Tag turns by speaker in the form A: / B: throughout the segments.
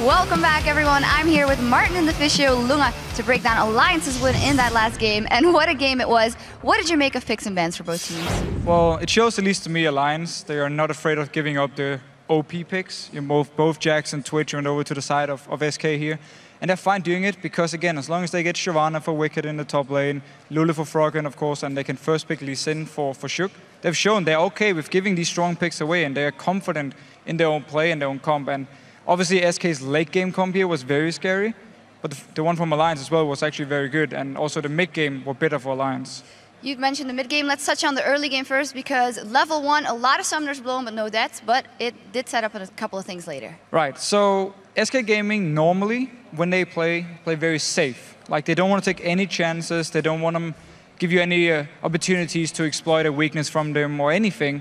A: Welcome back, everyone. I'm here with Martin and the Fisio Lunga to break down Alliance's win in that last game. And what a game it was. What did you make of picks and bans for both teams?
B: Well, it shows, at least to me, Alliance. They are not afraid of giving up the OP picks. Both Jax and Twitch went over to the side of SK here. And they're fine doing it because, again, as long as they get Shyvana for Wicked in the top lane, Lulu for Froggen, of course, and they can first pick Lee Sin for Shook, they've shown they're okay with giving these strong picks away, and they're confident in their own play and their own comp. And obviously, SK's late game comp here was very scary, but the one from Alliance as well was actually very good, and also the mid game were better for Alliance.
A: You've mentioned the mid game. Let's touch on the early game first, because level 1, a lot of summoners blown, but no deaths, but it did set up a couple of things later.
B: Right, so SK Gaming normally, when they play very safe. Like, they don't want to take any chances, they don't want to give you any opportunities to exploit a weakness from them or anything.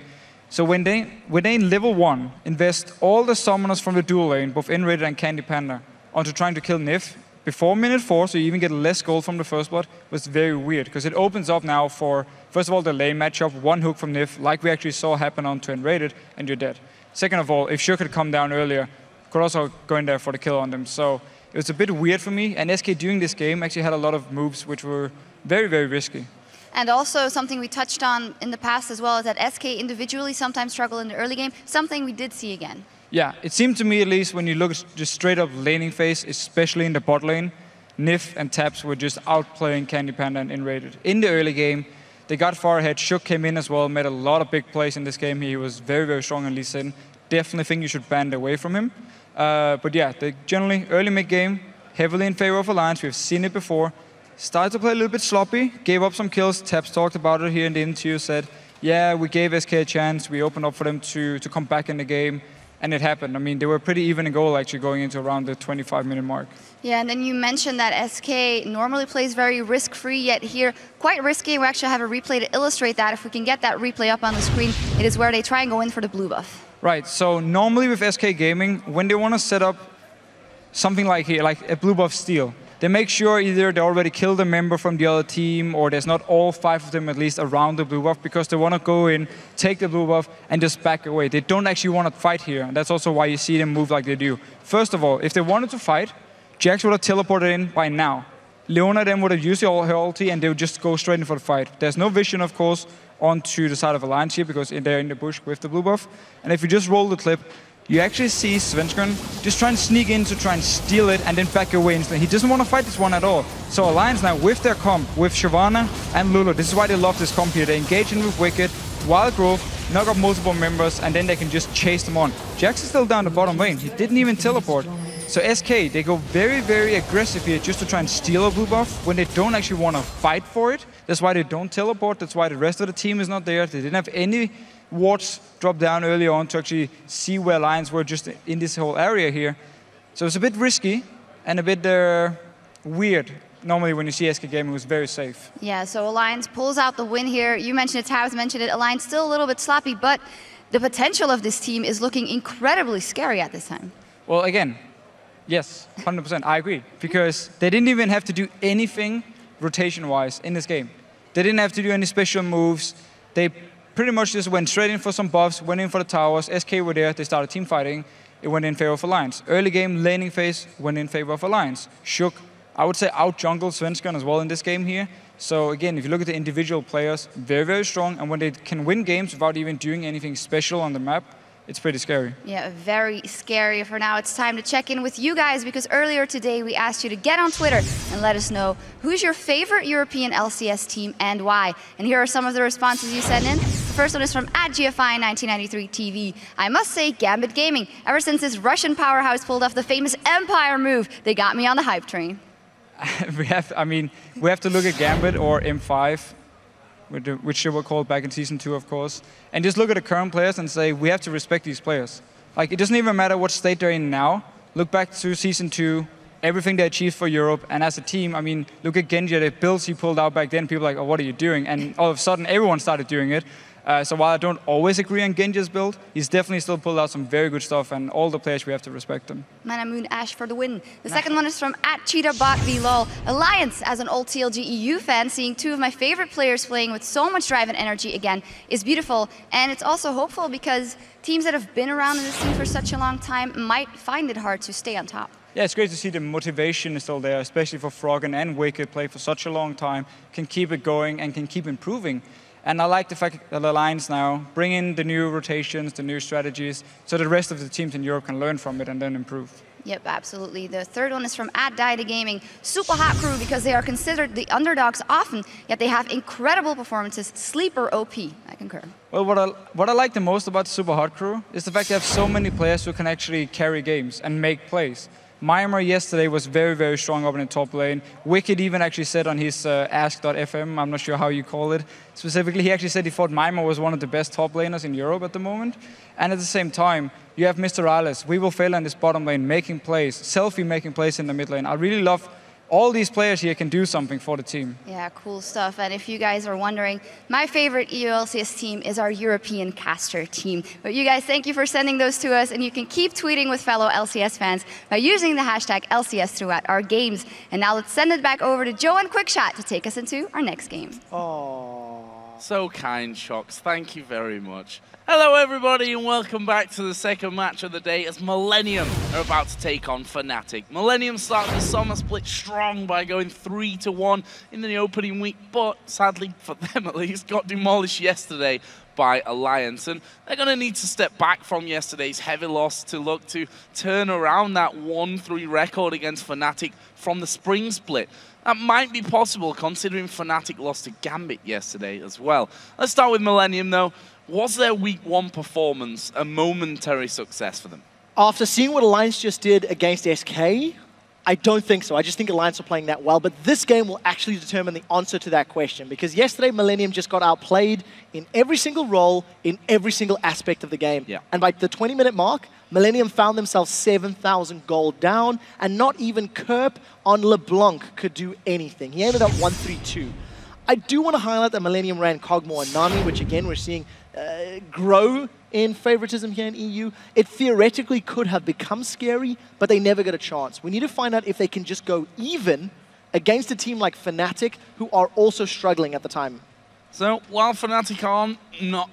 B: So when they in level 1 invest all the summoners from the dual lane, both Enrique and Candy Panda, onto trying to kill Nif before minute 4, so you even get less gold from the first blood, was very weird, because it opens up now for, first of all, the lane matchup, one hook from Nif, like we actually saw happen onto Enrique, and you're dead. Second of all, if Shook had come down earlier, could also go in there for the kill on them. So it was a bit weird for me, and SK during this game actually had a lot of moves which were very, very risky.
A: And also something we touched on in the past as well is that SK individually sometimes struggle in the early game, something we did see again. Yeah,
B: it seemed to me, at least, when you look at just straight up laning phase, especially in the bot lane, Nif and Taps were just outplaying Candy Panda and Enrated. In the early game, they got far ahead. Shook came in as well, made a lot of big plays in this game. He was very, very strong in Lee Sin. Definitely think you should band away from him. But yeah, they generally, early mid-game, heavily in favor of Alliance. We've seen it before. Started to play a little bit sloppy, gave up some kills. Taps talked about it here in the interview, said, yeah, we gave SK a chance. We opened up for them to come back in the game. And it happened. I mean, they were pretty even in goal, actually, going into around the 25-minute mark.
A: Yeah, and then you mentioned that SK normally plays very risk-free, yet here, quite risky. We actually have a replay to illustrate that. If we can get that replay up on the screen, it is where they try and go in for the blue buff.
B: Right, so normally with SK Gaming, when they want to set up something like here, like a blue buff steal, they make sure either they already killed a member from the other team, or there's not all 5 of them at least around the blue buff, because they want to go in, take the blue buff, and just back away. They don't actually want to fight here, and that's also why you see them move like they do. First of all, if they wanted to fight, Jax would have teleported in by now. Leona then would have used her ulti, and they would just go straight in for the fight. There's no vision, of course, onto the side of Alliance here, because they're in the bush with the blue buff. And if you just roll the clip, you actually see Svensson just try and sneak in to try and steal it and then back away instantly. He doesn't want to fight this one at all. So Alliance now with their comp, with Shyvana and Lulu, this is why they love this comp here. They engage in with Wicked, Wild Growth, knock up multiple members, and then they can just chase them on. Jax is still down the bottom lane. He didn't even teleport. So SK, they go very, very aggressive here just to try and steal a blue buff when they don't actually want to fight for it. That's why they don't teleport. That's why the rest of the team is not there. They didn't have any wards drop down early on to actually see where Alliance were just in this whole area here. So it's a bit risky and a bit weird. Normally when you see SK Gaming, it was very safe.
A: Yeah, so Alliance pulls out the win here. You mentioned it, Taz mentioned it. Alliance still a little bit sloppy, but the potential of this team is looking incredibly scary at this time.
B: Well, again, yes, 100%, I agree. Because they didn't even have to do anything rotation-wise in this game. They didn't have to do any special moves. They pretty much just went straight in for some buffs, went in for the towers. SK were there, they started team fighting. It went in favor of Alliance. Early game, laning phase, went in favor of Alliance. Shook, I would say, out-jungled Svensson as well in this game here. So again, if you look at the individual players, very, very strong. And when they can win games without even doing anything special on the map, it's pretty scary.
A: Yeah, very scary. For now, it's time to check in with you guys, because earlier today we asked you to get on Twitter and let us know who's your favorite European LCS team and why. And here are some of the responses you sent in. The first one is from @GFI1993TV. I must say, Gambit Gaming. Ever since this Russian powerhouse pulled off the famous Empire move, they got me on the hype train.
B: we have to look at Gambit or M5. Which they were called back in Season 2, of course, and just look at the current players and say, we have to respect these players. Like, it doesn't even matter what state they're in now. Look back to Season 2, everything they achieved for Europe, and as a team, I mean, look at Genji, the builds he pulled out back then, people are like, oh, what are you doing? And all of a sudden, everyone started doing it. So while I don't always agree on Genji's build, he's definitely still pulled out some very good stuff, and all the players, we have to respect them.
A: Mana Moon Ash for the win. The second one is from @CheetahBotVLOL. Alliance, as an old TLG EU fan, seeing two of my favorite players playing with so much drive and energy again is beautiful. And it's also hopeful because teams that have been around in the scene for such a long time might find it hard to stay on top.
B: Yeah, it's great to see the motivation is still there, especially for Froggen and Wicked, play for such a long time, can keep it going and can keep improving. And I like the fact that the Alliance now bring in the new rotations, the new strategies, so the rest of the teams in Europe can learn from it and then improve.
A: Yep, absolutely. The third one is from @DieTheGaming. Super hot crew because they are considered the underdogs often, yet they have incredible performances. Sleeper OP. I concur.
B: Well, what I like the most about the Super Hot crew is the fact they have so many players who can actually carry games and make plays. Mimir yesterday was very, very strong up in the top lane. Wicked even actually said on his ask.fm, I'm not sure how you call it, specifically, he actually said he thought Mimir was one of the best top laners in Europe at the moment. And at the same time, you have Mr. Alice, We Will Fail in this bottom lane, making plays, Selfie making plays in the mid lane. I really love all these players here can do something for the team.
A: Yeah, cool stuff. And if you guys are wondering, my favorite EU LCS team is our European caster team. But you guys, thank you for sending those to us, and you can keep tweeting with fellow LCS fans by using the hashtag LCS throughout our games. And now let's send it back over to Joe and Quickshot to take us into our next game.
C: Oh, so kind, Shocks. Thank you very much. Hello everybody and welcome back to the second match of the day as Millennium are about to take on Fnatic. Millennium started the summer split strong by going 3-1 in the opening week, but sadly for them at least, got demolished yesterday by Alliance. And they're going to need to step back from yesterday's heavy loss to look to turn around that 1-3 record against Fnatic from the spring split. That might be possible considering Fnatic lost to Gambit yesterday as well. Let's start with Millennium though. Was their week one performance a momentary success for them?
D: After seeing what Alliance just did against SK, I don't think so. I just think Alliance are playing that well. But this game will actually determine the answer to that question. Because yesterday, Millennium just got outplayed in every single role, in every single aspect of the game.
C: Yeah.
D: And by the 20-minute mark, Millennium found themselves 7,000 gold down. And not even Kerp on LeBlanc could do anything. He ended up 1-3-2. I do want to highlight that Millennium ran Kog'Maw and Nami, which again, we're seeing grow in favoritism here in EU. It theoretically could have become scary, but they never get a chance. We need to find out if they can just go even against a team like Fnatic, who are also struggling at the time.
C: So while Fnatic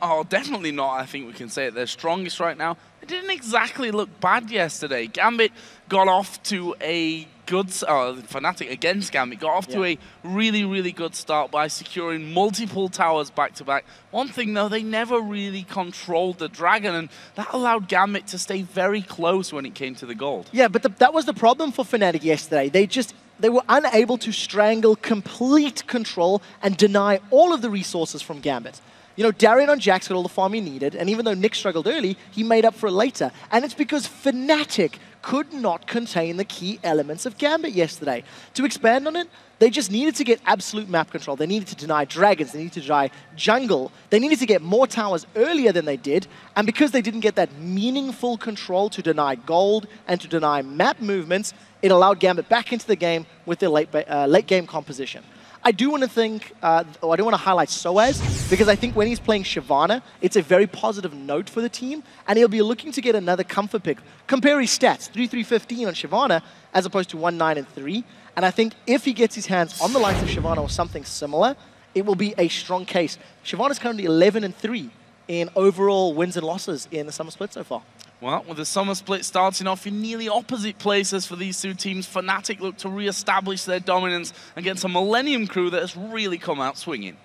C: are definitely not, I think we can say it, their strongest right now, it didn't exactly look bad yesterday. Gambit got off to a good, Fnatic against Gambit got off to a really, really good start by securing multiple towers back-to-back. One thing though, they never really controlled the Dragon, and that allowed Gambit to stay very close when it came to the gold.
D: Yeah, but that was the problem for Fnatic yesterday. They were unable to strangle complete control and deny all of the resources from Gambit. You know, Darien on Jax got all the farm he needed, and even though Nick struggled early, he made up for it later. And it's because Fnatic could not contain the key elements of Gambit yesterday. To expand on it, they just needed to get absolute map control. They needed to deny dragons, they needed to deny jungle, they needed to get more towers earlier than they did, and because they didn't get that meaningful control to deny gold and to deny map movements, it allowed Gambit back into the game with their late game composition. I do want to highlight sOAZ, because I think when he's playing Shyvana, it's a very positive note for the team, and he'll be looking to get another comfort pick. Compare his stats, 3-3-15 on Shyvana, as opposed to 1-9-3. And I think if he gets his hands on the likes of Shyvana or something similar, it will be a strong case. Shyvana's currently 11-3 in overall wins and losses in the summer split so far.
C: Well, with the summer split starting off in nearly opposite places for these two teams, Fnatic look to re-establish their dominance against a Millennium crew that has really come out swinging.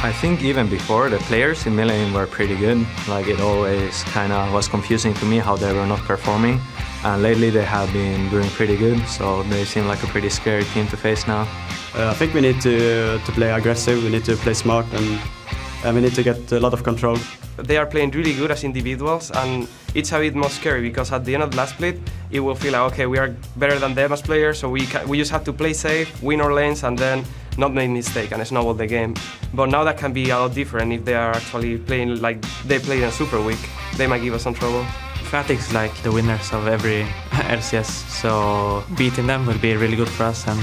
E: I think even before, the players in Millennium were pretty good. Like, it always kind of was confusing to me how they were not performing. And lately they have been doing pretty good, so they seem like a pretty scary team to face now.
F: I think we need to play aggressive, we need to play smart, and we need to get a lot of control.
G: They are playing really good as individuals, and it's a bit more scary because at the end of the last split, it will feel like, okay, we are better than them as players, so we just have to play safe, win our lanes, and then not make mistake and snowball the game. But now that can be a lot different if they are actually playing like they played in Super Week. They might give us some trouble.
H: Fnatic's like the winners of every LCS, so beating them will be really good for us, and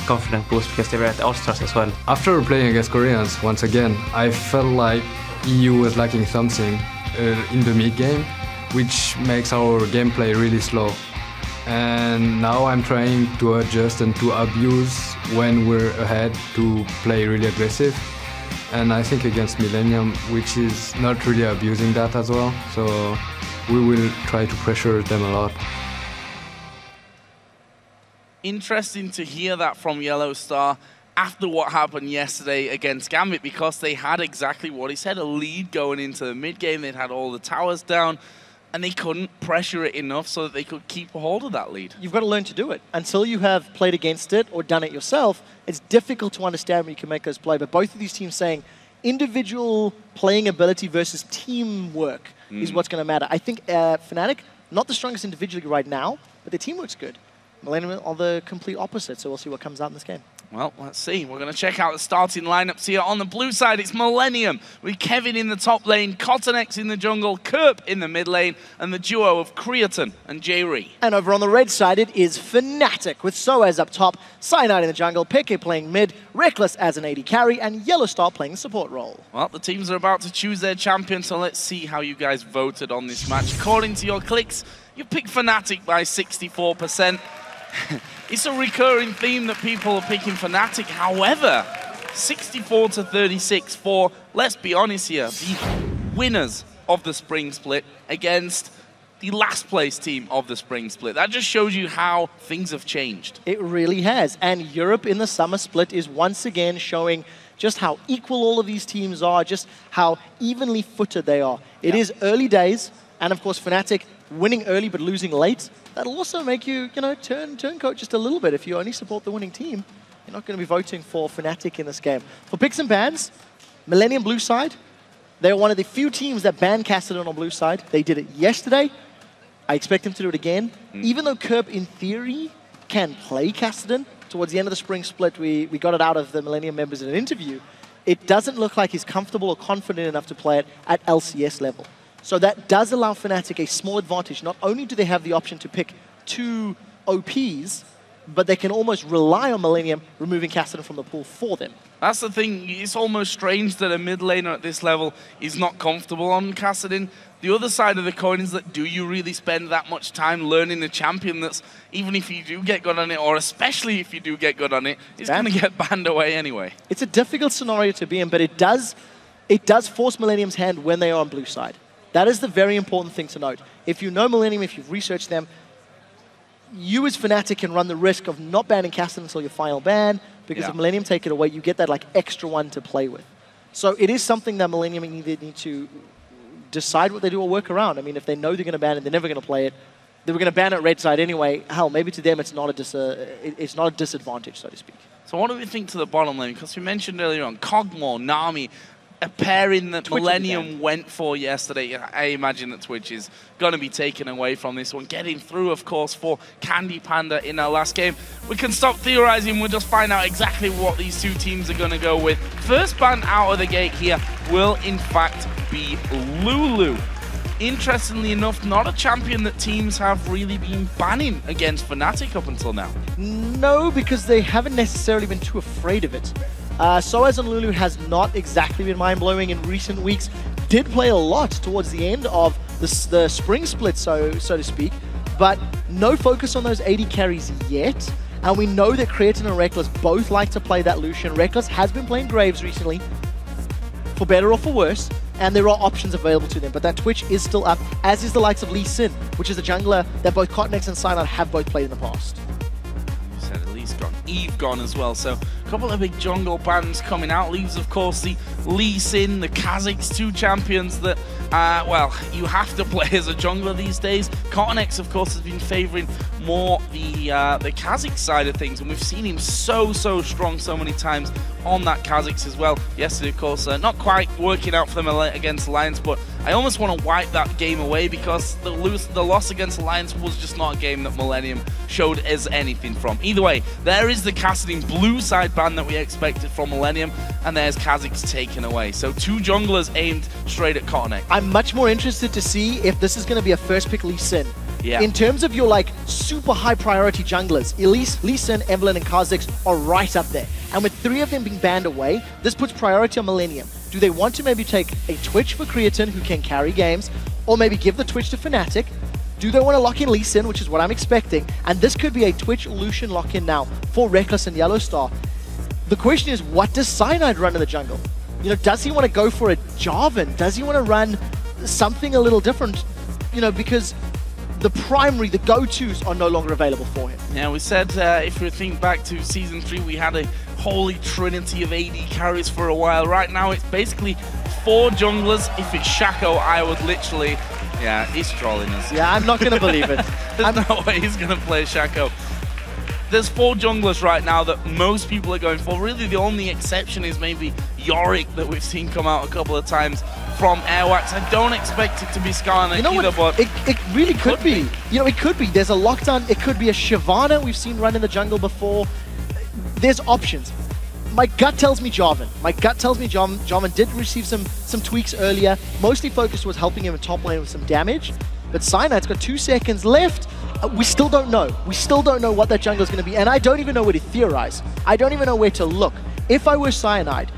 G: confidence boost because they were at All-Stars as well.
E: After playing against Koreans once again, I felt like EU was lacking something in the mid game, which makes our gameplay really slow. And now I'm trying to adjust and to abuse when we're ahead to play really aggressive. And I think against Millennium, which is not really abusing that as well, so we will try to pressure them a lot.
C: Interesting to hear that from Yellow Star after what happened yesterday against Gambit, because they had exactly what he said, a lead going into the mid game. They'd had all the towers down, and they couldn't pressure it enough so that they could keep a hold of that lead.
D: You've got to learn to do it. Until you have played against it or done it yourself, it's difficult to understand when you can make those play. But both of these teams saying individual playing ability versus teamwork is what's going to matter. I think Fnatic, not the strongest individually right now, but their teamwork's good. Millennium are the complete opposite, so we'll see what comes out in this game.
C: Well, let's see. We're going to check out the starting lineups here. On the blue side, it's Millennium with Kevin in the top lane, KottenX in the jungle, Kerp in the mid lane, and the duo of Creaton and Jree.
D: And over on the red side, it is Fnatic with sOAZ up top, Cyanide in the jungle, Peke playing mid, Rekkles as an AD carry, and Yellow Star playing the support role. Well,
C: the teams are about to choose their champion, so let's see how you guys voted on this match. According to your clicks, you picked Fnatic by 64%. It's a recurring theme that people are picking Fnatic. However, 64 to 36 for, let's be honest here, the winners of the spring split against the last place team of the spring split. That just shows you how things have changed.
D: It really has. And Europe in the summer split is once again showing just how equal all of these teams are, just how evenly footed they are. It is early days, and of course Fnatic winning early but losing late. That'll also make you, turncoat just a little bit. If you only support the winning team, you're not going to be voting for Fnatic in this game. For picks and bans, Millennium blue side, they're one of the few teams that banned Cassidy on blue side. They did it yesterday. I expect them to do it again. Even though Kerp, in theory, can play Cassidy, towards the end of the spring split, we got it out of the Millennium members in an interview. It doesn't look like he's comfortable or confident enough to play it at LCS level. So that does allow Fnatic a small advantage. Not only do they have the option to pick two OPs, but they can almost rely on Millennium removing Cassidy from the pool for them.
C: That's the thing. It's almost strange that a mid laner at this level is not comfortable on Cassidy. The other side of the coin is that do you really spend that much time learning a champion that's, even if you do get good on it, or especially if you do get good on it, it's going to get banned away anyway.
D: It's a difficult scenario to be in, but it does force Millennium's hand when they are on blue side. That is the very important thing to note. If you know Millennium, if you've researched them, you as Fnatic can run the risk of not banning Cassidy until your final ban, because if Millennium take it away, you get that extra one to play with. So it is something that Millennium either need to decide what they do or work around. I mean, if they know they're going to ban it, they're never going to play it. They were going to ban it red side anyway. Hell, maybe to them it's not a disadvantage, so to speak.
C: So what do we think to the bottom lane? Because we mentioned earlier on, Kog'Maw, Nami, a pairing that Millennium went for yesterday. I imagine that Twitch is going to be taken away from this one. Getting through, of course, for Candy Panda in our last game. We can stop theorizing. We'll just find out exactly what these two teams are going to go with. First ban out of the gate here will, in fact, be Lulu. Interestingly enough, not a champion that teams have really been banning against Fnatic up until now.
D: No, because they haven't necessarily been too afraid of it. sOAZ on Lulu has not exactly been mind-blowing in recent weeks. Did play a lot towards the end of the spring split, so to speak, but no focus on those AD carries yet. And we know that Creaton and Rekkles both like to play that Lucian. Rekkles has been playing Graves recently, for better or for worse, and there are options available to them. But that Twitch is still up, as is the likes of Lee Sin, which is a jungler that both KottenX and Cyanide have both played in the past.
C: You said Lee's gone. Eve gone as well, so a couple of big jungle bans coming out. Leaves, of course, the Lee Sin, the Kazakhs, two champions that, well, you have to play as a jungler these days. KottenX, of course, has been favoring more the Kazakh side of things, and we've seen him so strong so many times on that Kazakhs as well. Yesterday, of course, not quite working out for them against Alliance, but I almost want to wipe that game away because the loss against Alliance was just not a game that Millennium showed as anything from. Either way, there is the Cassidy blue side ban that we expected from Millennium, and there's Kazakhs taken away. So two junglers aimed straight at KottenX.
D: I'm much more interested to see if this is going to be a first pick Lee Sin.
C: Yeah.
D: In terms of your like super high priority junglers, Elise, Lucian, Evelyn, and Kha'Zix are right up there. And with 3 of them being banned away, this puts priority on Millennium. Do they want to maybe take a Twitch for Creaton, who can carry games, or maybe give the Twitch to Fnatic? Do they want to lock in Lucian, which is what I'm expecting? And this could be a Twitch Lucian lock-in now for Rekkles and Yellowstar. The question is, what does Cyanide run in the jungle? You know, does he want to go for a Jarvan? Does he want to run something a little different? You know, because the primary, the go-tos are no longer available for him.
C: Yeah, we said if we think back to Season 3, we had a holy trinity of AD carries for a while. Right now, it's basically 4 junglers. If it's Shaco, I would literally... Yeah, he's trolling us.
D: Yeah, I'm not going to believe it.
C: There's no way he's going to play Shaco. There's 4 junglers right now that most people are going for. Really, the only exception is maybe Yorick that we've seen come out a couple of times from Airwax. I don't expect it to be Skarner either, but...
D: It really could be. You know, it could be. There's a lockdown. It could be a Shyvana we've seen run in the jungle before. There's options. My gut tells me Jarvan. My gut tells me Jarvan did receive some tweaks earlier. Mostly focused was helping him in top lane with some damage. But Cyanide's got 2 seconds left. We still don't know. We still don't know what that jungle is going to be. And I don't even know where to theorize. I don't even know where to look. If I were Cyanide,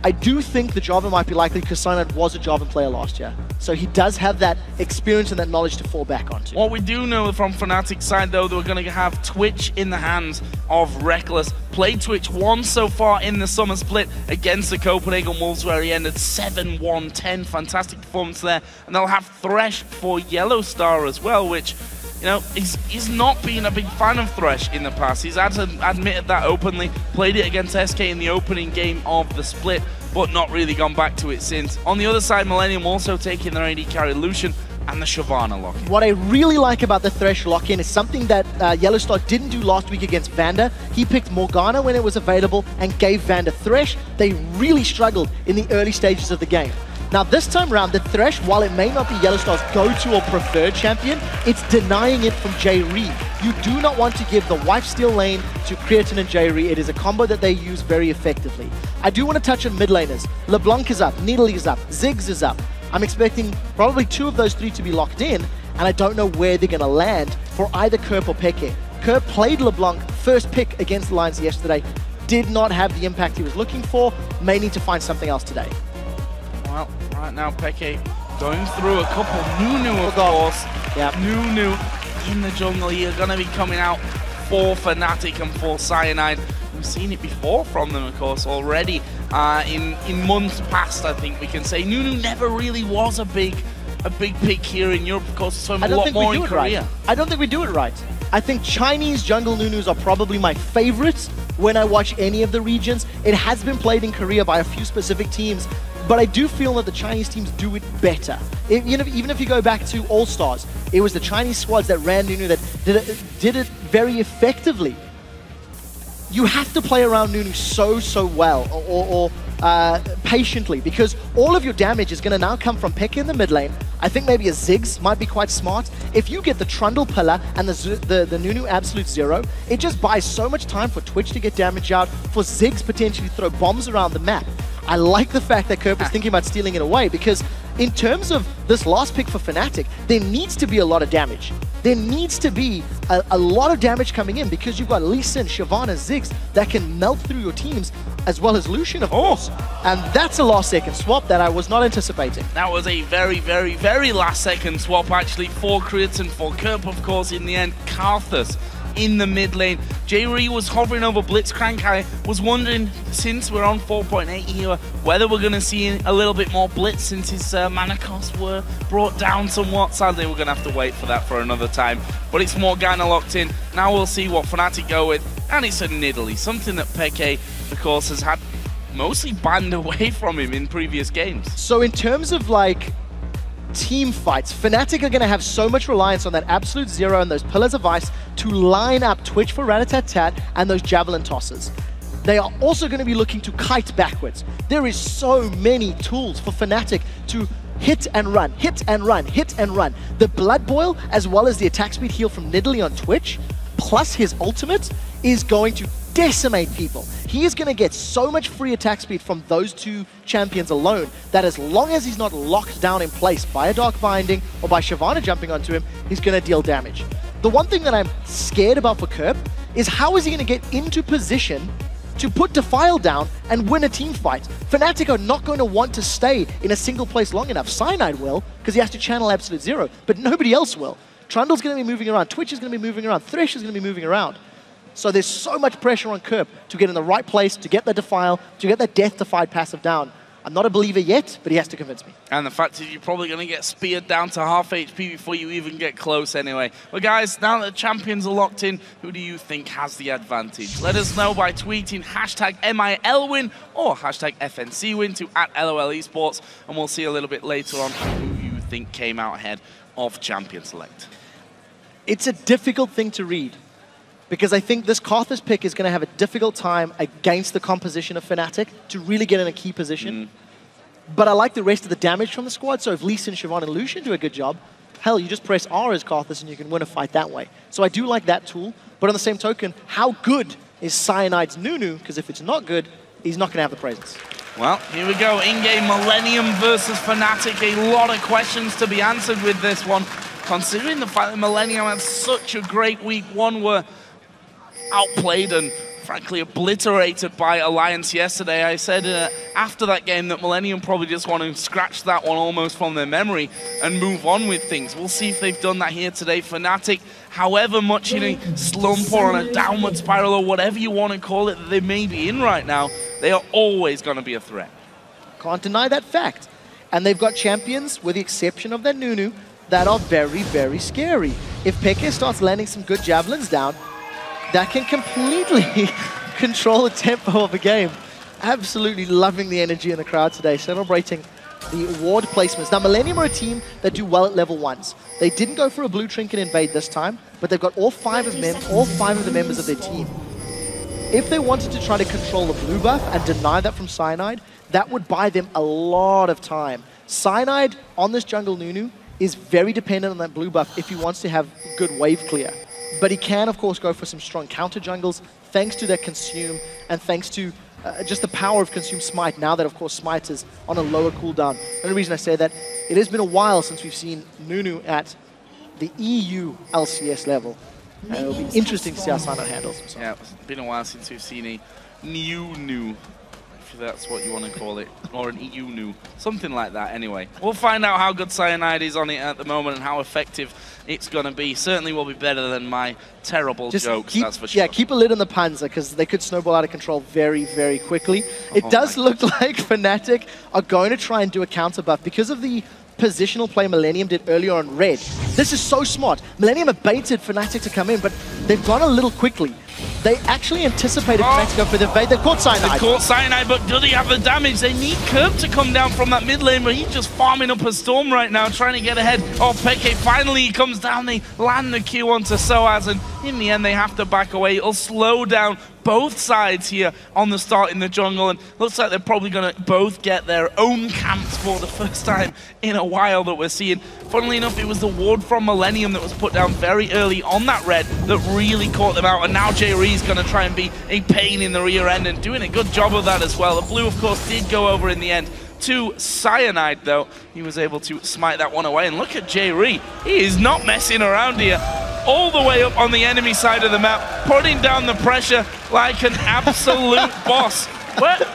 D: I do think the Jarvan might be likely because Cyanide was a Jarvan player last year. So he does have that experience and that knowledge to fall back onto.
C: What we do know from Fnatic's side, though, that we're going to have Twitch in the hands of Rekkles. Played Twitch once so far in the summer split against the Copenhagen Wolves, where he ended 7-1-10. Fantastic performance there. And they'll have Thresh for Yellowstar as well, which... You know, he's not been a big fan of Thresh in the past. He's admitted that openly, played it against SK in the opening game of the split, but not really gone back to it since. On the other side, Millennium also taking their AD carry Lucian and the Shyvana lock.
D: What I really like about the Thresh lock-in is something that Yellowstar didn't do last week against Vander. He picked Morgana when it was available and gave Vander Thresh. They really struggled in the early stages of the game. Now this time around, the Thresh, while it may not be Yellowstar's go-to or preferred champion, it's denying it from Jree. You do not want to give the wife-steal lane to Creaton and Jree. It is a combo that they use very effectively. I do want to touch on mid laners. LeBlanc is up, Nidalee is up, Ziggs is up. I'm expecting probably 2 of those 3 to be locked in, and I don't know where they're going to land for either Kerp or Peke. Kerp played LeBlanc first pick against the Lions yesterday, did not have the impact he was looking for, may need to find something else today.
C: Well, right now Peke going through a couple. Nunu, of course.
D: Yeah.
C: Nunu in the jungle here, going to be coming out for Fnatic and for Cyanide. We've seen it before from them, of course, already in months past. I think we can say Nunu never really was a big pick here in Europe. Of course, so a lot more in Korea.
D: Right. I don't think we do it right. I think Chinese jungle Nunus are probably my favorites when I watch any of the regions. It has been played in Korea by a few specific teams, but I do feel that the Chinese teams do it better. Even if you go back to All-Stars, it was the Chinese squads that ran Nunu that did it very effectively. You have to play around Nunu so well, or patiently, because all of your damage is going to now come from Peke in the mid lane. I think maybe a Ziggs might be quite smart. If you get the Trundle pillar and the Nunu Absolute Zero, it just buys so much time for Twitch to get damage out, for Ziggs potentially throw bombs around the map. I like the fact that Kerp is thinking about stealing it away, because in terms of this last pick for Fnatic, there needs to be a lot of damage. There needs to be a lot of damage coming in, because you've got Lucian, Shyvana, Ziggs that can melt through your teams, as well as Lucian, of course. And that's a last-second swap that I was not anticipating.
C: That was a very last-second swap, actually, for Creaton, for Kerp, of course, in the end. Karthus in the mid lane. Jree was hovering over Blitzcrank. I was wondering, since we're on 4.8 here, whether we're going to see a little bit more Blitz since his mana costs were brought down somewhat. Sadly, we're going to have to wait for that for another time. But it's Morgana locked in. Now we'll see what Fnatic go with. And it's a Nidalee, something that Peke, of course, has had mostly banned away from him in previous games.
D: So in terms of, like, team fights, Fnatic are going to have so much reliance on that Absolute Zero and those Pillars of Ice to line up Twitch for Rat-a-tat-tat and those Javelin tosses. They are also going to be looking to kite backwards. There is so many tools for Fnatic to hit and run, hit and run, hit and run. The Blood Boil, as well as the attack speed heal from Nidalee on Twitch, plus his ultimate, is going to decimate people. He is going to get so much free attack speed from those two champions alone that as long as he's not locked down in place by a Dark Binding or by Shyvana jumping onto him, he's going to deal damage. The one thing that I'm scared about for Kerp is how is he going to get into position to put Defile down and win a team fight. Fnatic are not going to want to stay in a single place long enough. Cyanide will, because he has to channel Absolute Zero, but nobody else will. Trundle's going to be moving around, Twitch is going to be moving around, Thresh is going to be moving around. So there's so much pressure on Kerp to get in the right place, to get the Defile, to get that Death-Defied passive down. I'm not a believer yet, but he has to convince me.
C: And the fact is you're probably going to get speared down to half HP before you even get close anyway. But guys, now that the champions are locked in, who do you think has the advantage? Let us know by tweeting hashtag MILWin or hashtag FNCWin to @LOLesports, and we'll see a little bit later on who you think came out ahead of Champion Select.
D: It's a difficult thing to read, because I think this Karthus pick is going to have a difficult time against the composition of Fnatic to really get in a key position. But I like the rest of the damage from the squad, so if Lee Sin, Shyvana, and Lucian do a good job, hell, you just press R as Karthus and you can win a fight that way. So I do like that tool, but on the same token, how good is Cyanide's Nunu? Because if it's not good, he's not going to have the presence.
C: Well, here we go, in-game Millennium versus Fnatic. A lot of questions to be answered with this one, considering the fact that Millennium had such a great week. One were outplayed and frankly obliterated by Alliance yesterday. I said after that game that Millennium probably just want to scratch that one almost from their memory and move on with things. We'll see if they've done that here today. Fnatic, however much slump or on a downward spiral or whatever you want to call it that they may be in right now, they are always going to be a threat.
D: Can't deny that fact. And they've got champions, with the exception of their Nunu, that are very, very scary. If Peke starts landing some good javelins down, that can completely control the tempo of a game. Absolutely loving the energy in the crowd today, celebrating the ward placements. Now, Millennium are a team that do well at level 1s. They didn't go for a blue trinket invade this time, but they've got all five of the members of their team. If they wanted to try to control the blue buff and deny that from Cyanide, that would buy them a lot of time. Cyanide on this jungle Nunu is very dependent on that blue buff if he wants to have good wave clear. But he can, of course, go for some strong counter jungles, thanks to that Consume, and thanks to just the power of Consume Smite, now that, of course, Smite is on a lower cooldown. The only reason I say that, it has been a while since we've seen Nunu at the EU LCS level. And it'll be interesting to see how Cyanide handles himself.
C: Yeah, it's been a while since we've seen a Nunu, if that's what you want to call it, or an EU new, something like that anyway. We'll find out how good Cyanide is on it at the moment and how effective it's going to be. Certainly will be better than my terrible jokes, that's for sure.
D: Yeah, keep a lid on the Panzer, because they could snowball out of control very, very quickly. It does look like Fnatic are going to try and do a counter buff because of the positional play Millennium did earlier on red. This is so smart. Millennium have baited Fnatic to come in, but they've gone a little quickly. They actually anticipated Fnatic to go for the invade. They caught Cyanide.
C: They caught Cyanide, but does he have the damage? They need Kerp to come down from that mid lane, but he's just farming up a storm right now, trying to get ahead. Oh, Peke finally he comes down. They land the Q onto sOAZ, and in the end they have to back away. It'll slow down both sides here on the start in the jungle, and looks like they're probably going to both get their own camps for the first time in a while that we're seeing. Funnily enough, it was the ward from Millennium that was put down very early on that red that really caught them out, and now Jree's going to try and be a pain in the rear end and doing a good job of that as well. The blue, of course, did go over in the end to Cyanide, though. He was able to smite that one away, and look at Jree. He is not messing around here. All the way up on the enemy side of the map, putting down the pressure like an absolute boss.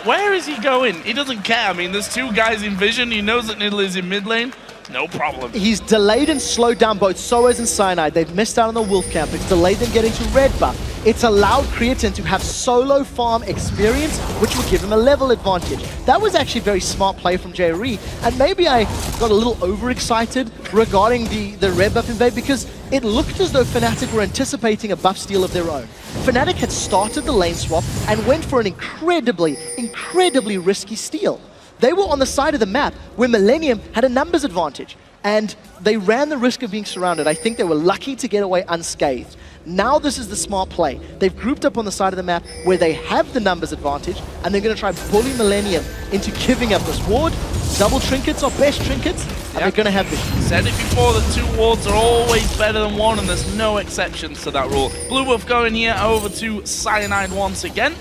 C: Where is he going? He doesn't care. I mean, there's two guys in vision. He knows that Nidalee is in mid lane. No problem.
D: He's delayed and slowed down both sOAZ and Cyanide. They've missed out on the wolf camp. It's delayed them getting to red buff. It's allowed Creaton to have solo farm experience, which will give him a level advantage. That was actually a very smart play from Jree, and maybe I got a little overexcited regarding the red buff invade, because it looked as though Fnatic were anticipating a buff steal of their own. Fnatic had started the lane swap and went for an incredibly, incredibly risky steal. They were on the side of the map where Millennium had a numbers advantage, and they ran the risk of being surrounded. I think they were lucky to get away unscathed. Now this is the smart play. They've grouped up on the side of the map where they have the numbers advantage, and they're going to try bully Millennium into giving up this ward. Double trinkets are best trinkets, and they're going to have vision.
C: Said it before, the 2 wards are always better than 1, and there's no exceptions to that rule. Blue buff going here over to Cyanide once again.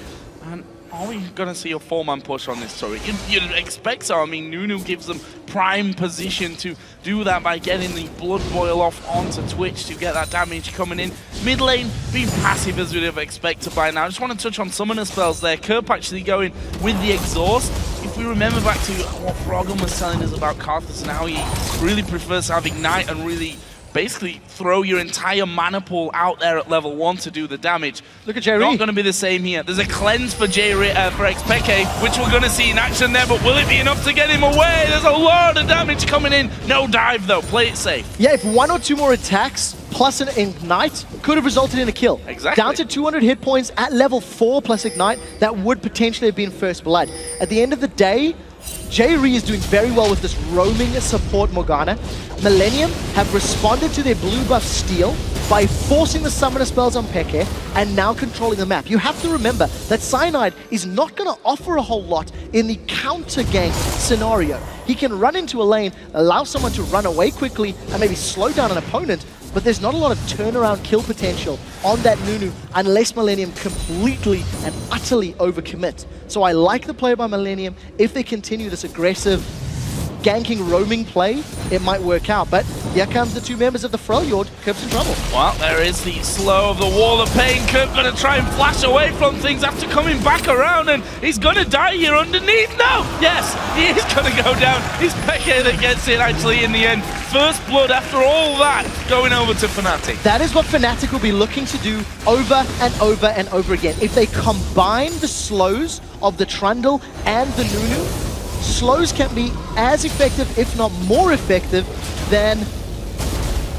C: And are we going to see a 4-man push on this turret? You'd expect so. I mean, Nunu gives them prime position to do that by getting the Blood Boil off onto Twitch to get that damage coming in. Mid lane being passive as we'd have expected by now. I just want to touch on summoner spells there. Kerp actually going with the exhaust. If we remember back to what Froggen was telling us about Karthus and how he really prefers to have Ignite and really basically throw your entire mana pool out there at level 1 to do the damage.
D: Look at Jree.
C: Not going to be the same here. There's a cleanse for Jree, for xPeke, which we're going to see in action there, but will it be enough to get him away? There's a lot of damage coming in. No dive though, play it safe.
D: Yeah, if 1 or 2 more attacks plus an Ignite could have resulted in a kill.
C: Exactly.
D: Down to 200 hit points at level 4 plus Ignite, that would potentially have been first blood. At the end of the day, Jree is doing very well with this roaming support Morgana. Millennium have responded to their blue buff steal by forcing the summoner spells on Peke and now controlling the map. You have to remember that Cyanide is not going to offer a whole lot in the counter gank scenario. He can run into a lane, allow someone to run away quickly and maybe slow down an opponent, but there's not a lot of turnaround kill potential on that Nunu unless Millennium completely and utterly overcommit. So I like the play by Millennium. If they continue this aggressive ganking roaming play, it might work out. But here comes the 2 members of the Freljord. Kerp's in trouble.
C: Well, there is the slow of the Wall of Pain. Kerp going to try and flash away from things after coming back around, and he's going to die here underneath. No! Yes, he is going to go down. It's Peke that gets it actually in the end. First blood after all that, going over to Fnatic.
D: That is what Fnatic will be looking to do over and over and over again. If they combine the slows of the Trundle and the Nunu, slows can be as effective, if not more effective, than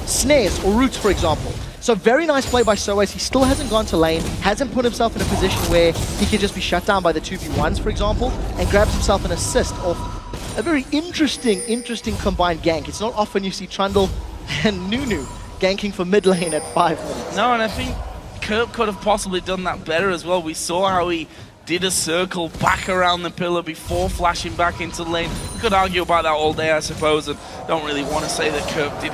D: snares or roots, for example. So very nice play by sOAZ. He still hasn't gone to lane, hasn't put himself in a position where he can just be shut down by the 2v1s, for example, and grabs himself an assist off a very interesting combined gank. It's not often you see Trundle and Nunu ganking for mid lane at 5 minutes.
C: No, and I think Kerp could have possibly done that better as well. We saw how he did a circle back around the pillar before flashing back into the lane. We could argue about that all day, I suppose, and don't really want to say that Kerp did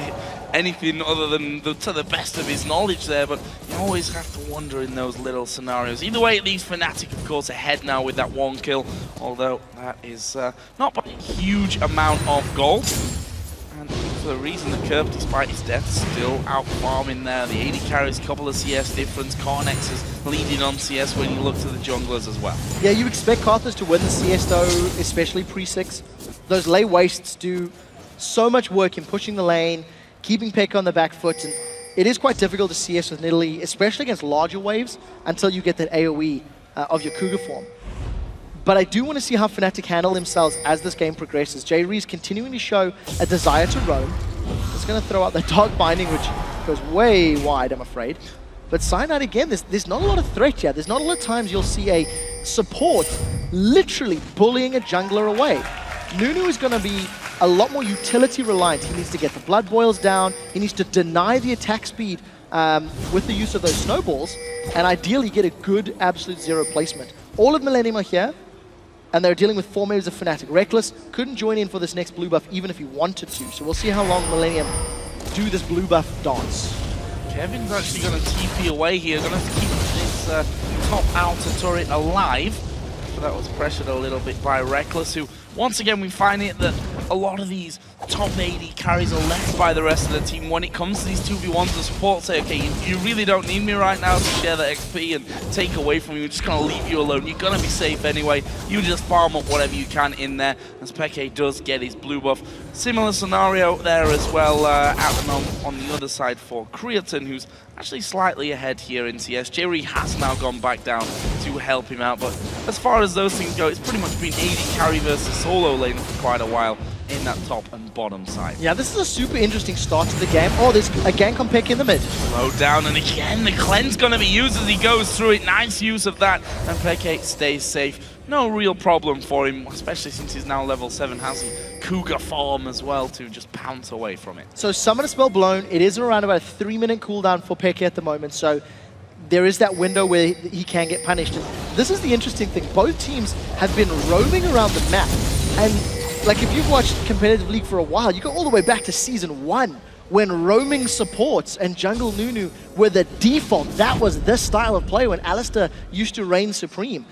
C: anything other than to the best of his knowledge there, but you always have to wonder in those little scenarios. Either way, it leaves Fnatic, of course, ahead now with that 1 kill, although that is not by a huge amount of gold. And for the reason that Kerp, despite his death, still out farming there. The AD carries a couple of CS difference. KottenX is leading on CS when you look to the junglers as well.
D: Yeah, you expect Karthus to win the CS though, especially pre-6. Those lay wastes do so much work in pushing the lane, keeping Peke on the back foot, and it is quite difficult to CS with Nidalee, especially against larger waves, until you get that AoE of your Cougar form. But I do want to see how Fnatic handle themselves as this game progresses. Jree is continuing to show a desire to roam. It's going to throw out the Dark Binding, which goes way wide, I'm afraid. But Cyanide, again, there's not a lot of threat here. There's not a lot of times you'll see a support literally bullying a jungler away. Nunu is going to be a lot more utility reliant. He needs to get the blood boils down. He needs to deny the attack speed with the use of those snowballs, and ideally get a good absolute zero placement. All of Millennium are here, and they're dealing with 4 members of Fnatic. Rekkles couldn't join in for this next blue buff even if he wanted to, so we'll see how long Millennium do this blue buff dance.
C: Kevin's actually going to TP away here, going to keep this top outer turret alive. But that was pressured a little bit by Rekkles, who, once again, we find it that a lot of these top AD carries are left by the rest of the team. When it comes to these 2v1s, the support say, okay, you really don't need me right now to share the XP and take away from you. We're just going to leave you alone. You're going to be safe anyway. You just farm up whatever you can in there, as Peke does get his blue buff. Similar scenario there as well at the moment on the other side for Creaton, who's actually slightly ahead here in CS. Jree has now gone back down to help him out, but as far as those things go, it's pretty much been AD carry versus solo lane for quite a while in that top and bottom side.
D: Yeah, this is a super interesting start to the game. Oh, there's a gank on Peke in the mid.
C: Slow down, and again, the cleanse going to be used as he goes through it. Nice use of that, and Peke stays safe. No real problem for him, especially since he's now level 7, has the Cougar form as well to just pounce away from it.
D: So Summoner Spell blown, it is around about a 3-minute cooldown for Peke at the moment, so there is that window where he can get punished. And this is the interesting thing, both teams have been roaming around the map, and like if you've watched competitive League for a while, you go all the way back to Season 1 when roaming supports and jungle Nunu were the default. That was the style of play when Alistair used to reign supreme.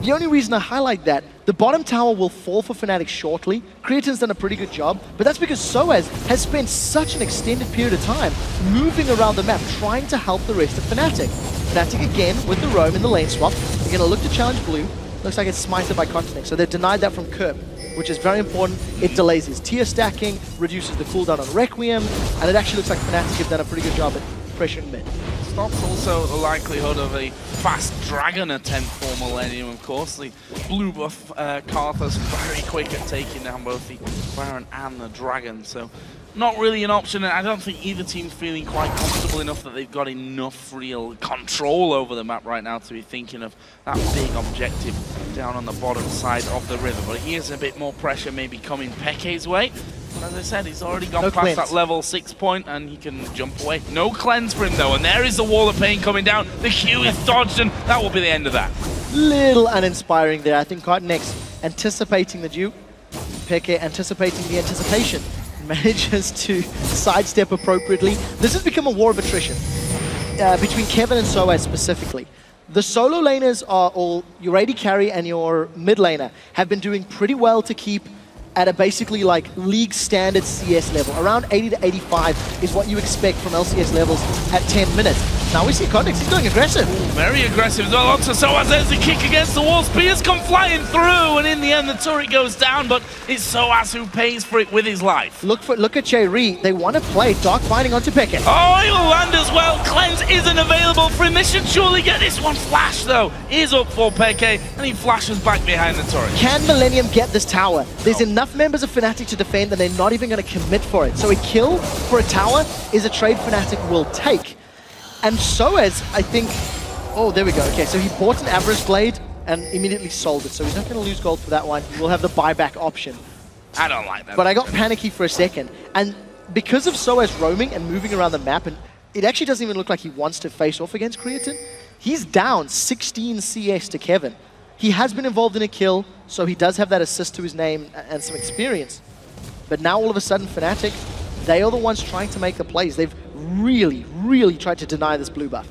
D: The only reason I highlight that, the bottom tower will fall for Fnatic shortly. Creaton's done a pretty good job, but that's because sOAZ has spent such an extended period of time moving around the map, trying to help the rest of Fnatic. Fnatic again with the roam in the lane swap. They're going to look to challenge blue. Looks like it's smited by KottenX, so they've denied that from Kerp, which is very important. It delays his tier stacking, reduces the cooldown on Requiem, and it actually looks like Fnatic have done a pretty good job at pressuring mid.
C: Stops also the likelihood of a fast dragon attempt for Millennium, of course. The blue buff Karthus very quick at taking down both the Baron and the dragon, so not really an option, and I don't think either team's feeling quite comfortable enough that they've got enough real control over the map right now to be thinking of that big objective down on the bottom side of the river. But here's a bit more pressure maybe coming Peke's way. But as I said, he's already gone past that level 6 point and he can jump away. No cleanse for him though, and there is the wall of pain coming down. The Q is dodged and that will be the end of that. Little
D: uninspiring there. I think KottenX anticipating the Duke, Peke anticipating the anticipation. Manages to sidestep appropriately. This has become a war of attrition between Kevin and sOAZ specifically. The solo laners are all, your AD carry and your mid laner have been doing pretty well to keep at a basically like league standard CS level. Around 80 to 85 is what you expect from LCS levels at 10 minutes. Now we see KottenX, he's going aggressive.
C: Very aggressive as well. Onto sOAZ, there's the kick against the wall. Spears come flying through, and in the end the turret goes down, but it's sOAZ who pays for it with his life.
D: Look at Jree. They want to play Dark Binding onto Peke.
C: Oh, he will land as well. Cleanse isn't available for him. They should surely get this one. Flash, though, is up for Peke, and he flashes back behind the turret.
D: Can Millennium get this tower? There's enough members of Fnatic to defend, and they're not even going to commit for it. So a kill for a tower is a trade Fnatic will take. And sOAZ, I think... Oh, there we go. Okay, so he bought an Avarice Blade and immediately sold it. So he's not going to lose gold for that one. He will have the buyback option.
C: I don't like that.
D: But I got panicky for a second. And because of sOAZ roaming and moving around the map, and it actually doesn't even look like he wants to face off against Creaton, he's down 16 CS to Kevin. He has been involved in a kill, so he does have that assist to his name and some experience. But now all of a sudden, Fnatic, they are the ones trying to make the plays. They've really tried to deny this blue buff.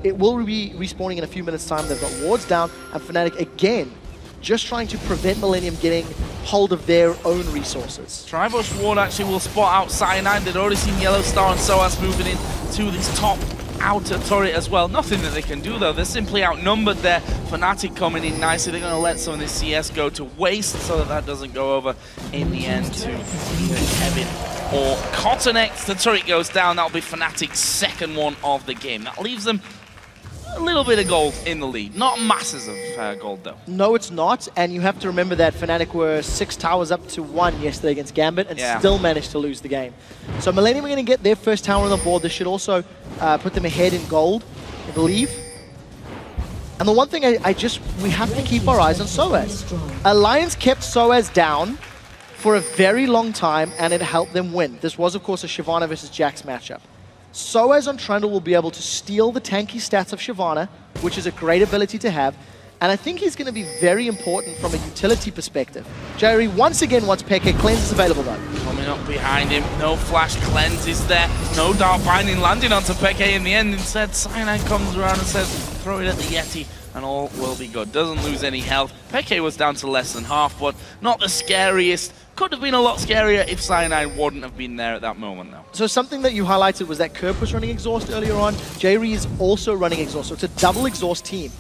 D: It will be respawning in a few minutes' time. They've got wards down, and Fnatic again just trying to prevent Millennium getting hold of their own resources.
C: Tribush ward actually will spot out Cyanide. They'd already seen Yellow Star and sOAZ moving in to this top outer turret as well. Nothing that they can do though. They're simply outnumbered there. Fnatic coming in nicely. They're going to let some of this CS go to waste so that that doesn't go over in the end to either Kevin or KottenX. The turret goes down. That'll be Fnatic's second one of the game. That leaves them a little bit of gold in the lead. Not masses of gold though.
D: No, it's not. And you have to remember that Fnatic were 6 towers up to 1 yesterday against Gambit and still managed to lose the game. So Millennium are going to get their first tower on the board. This should also put them ahead in gold, I believe. And the one thing we have to keep our eyes on sOAZ. Alliance kept sOAZ down for a very long time and it helped them win. This was, of course, a Shyvana versus Jax matchup. sOAZ on Trundle will be able to steal the tanky stats of Shyvana, which is a great ability to have. And I think he's going to be very important from a utility perspective. Jree once again wants Peke. Cleanse is available though.
C: Coming up behind him, no flash cleanse is there. No Dark Binding landing onto Peke in the end. Instead, Cyanide comes around and says, throw it at the Yeti and all will be good. Doesn't lose any health. Peke was down to less than half, but not the scariest. Could have been a lot scarier if Cyanide wouldn't have been there at that moment though.
D: So something that you highlighted was that Kerp was running exhaust earlier on. Jree is also running exhaust, so it's a double exhaust team.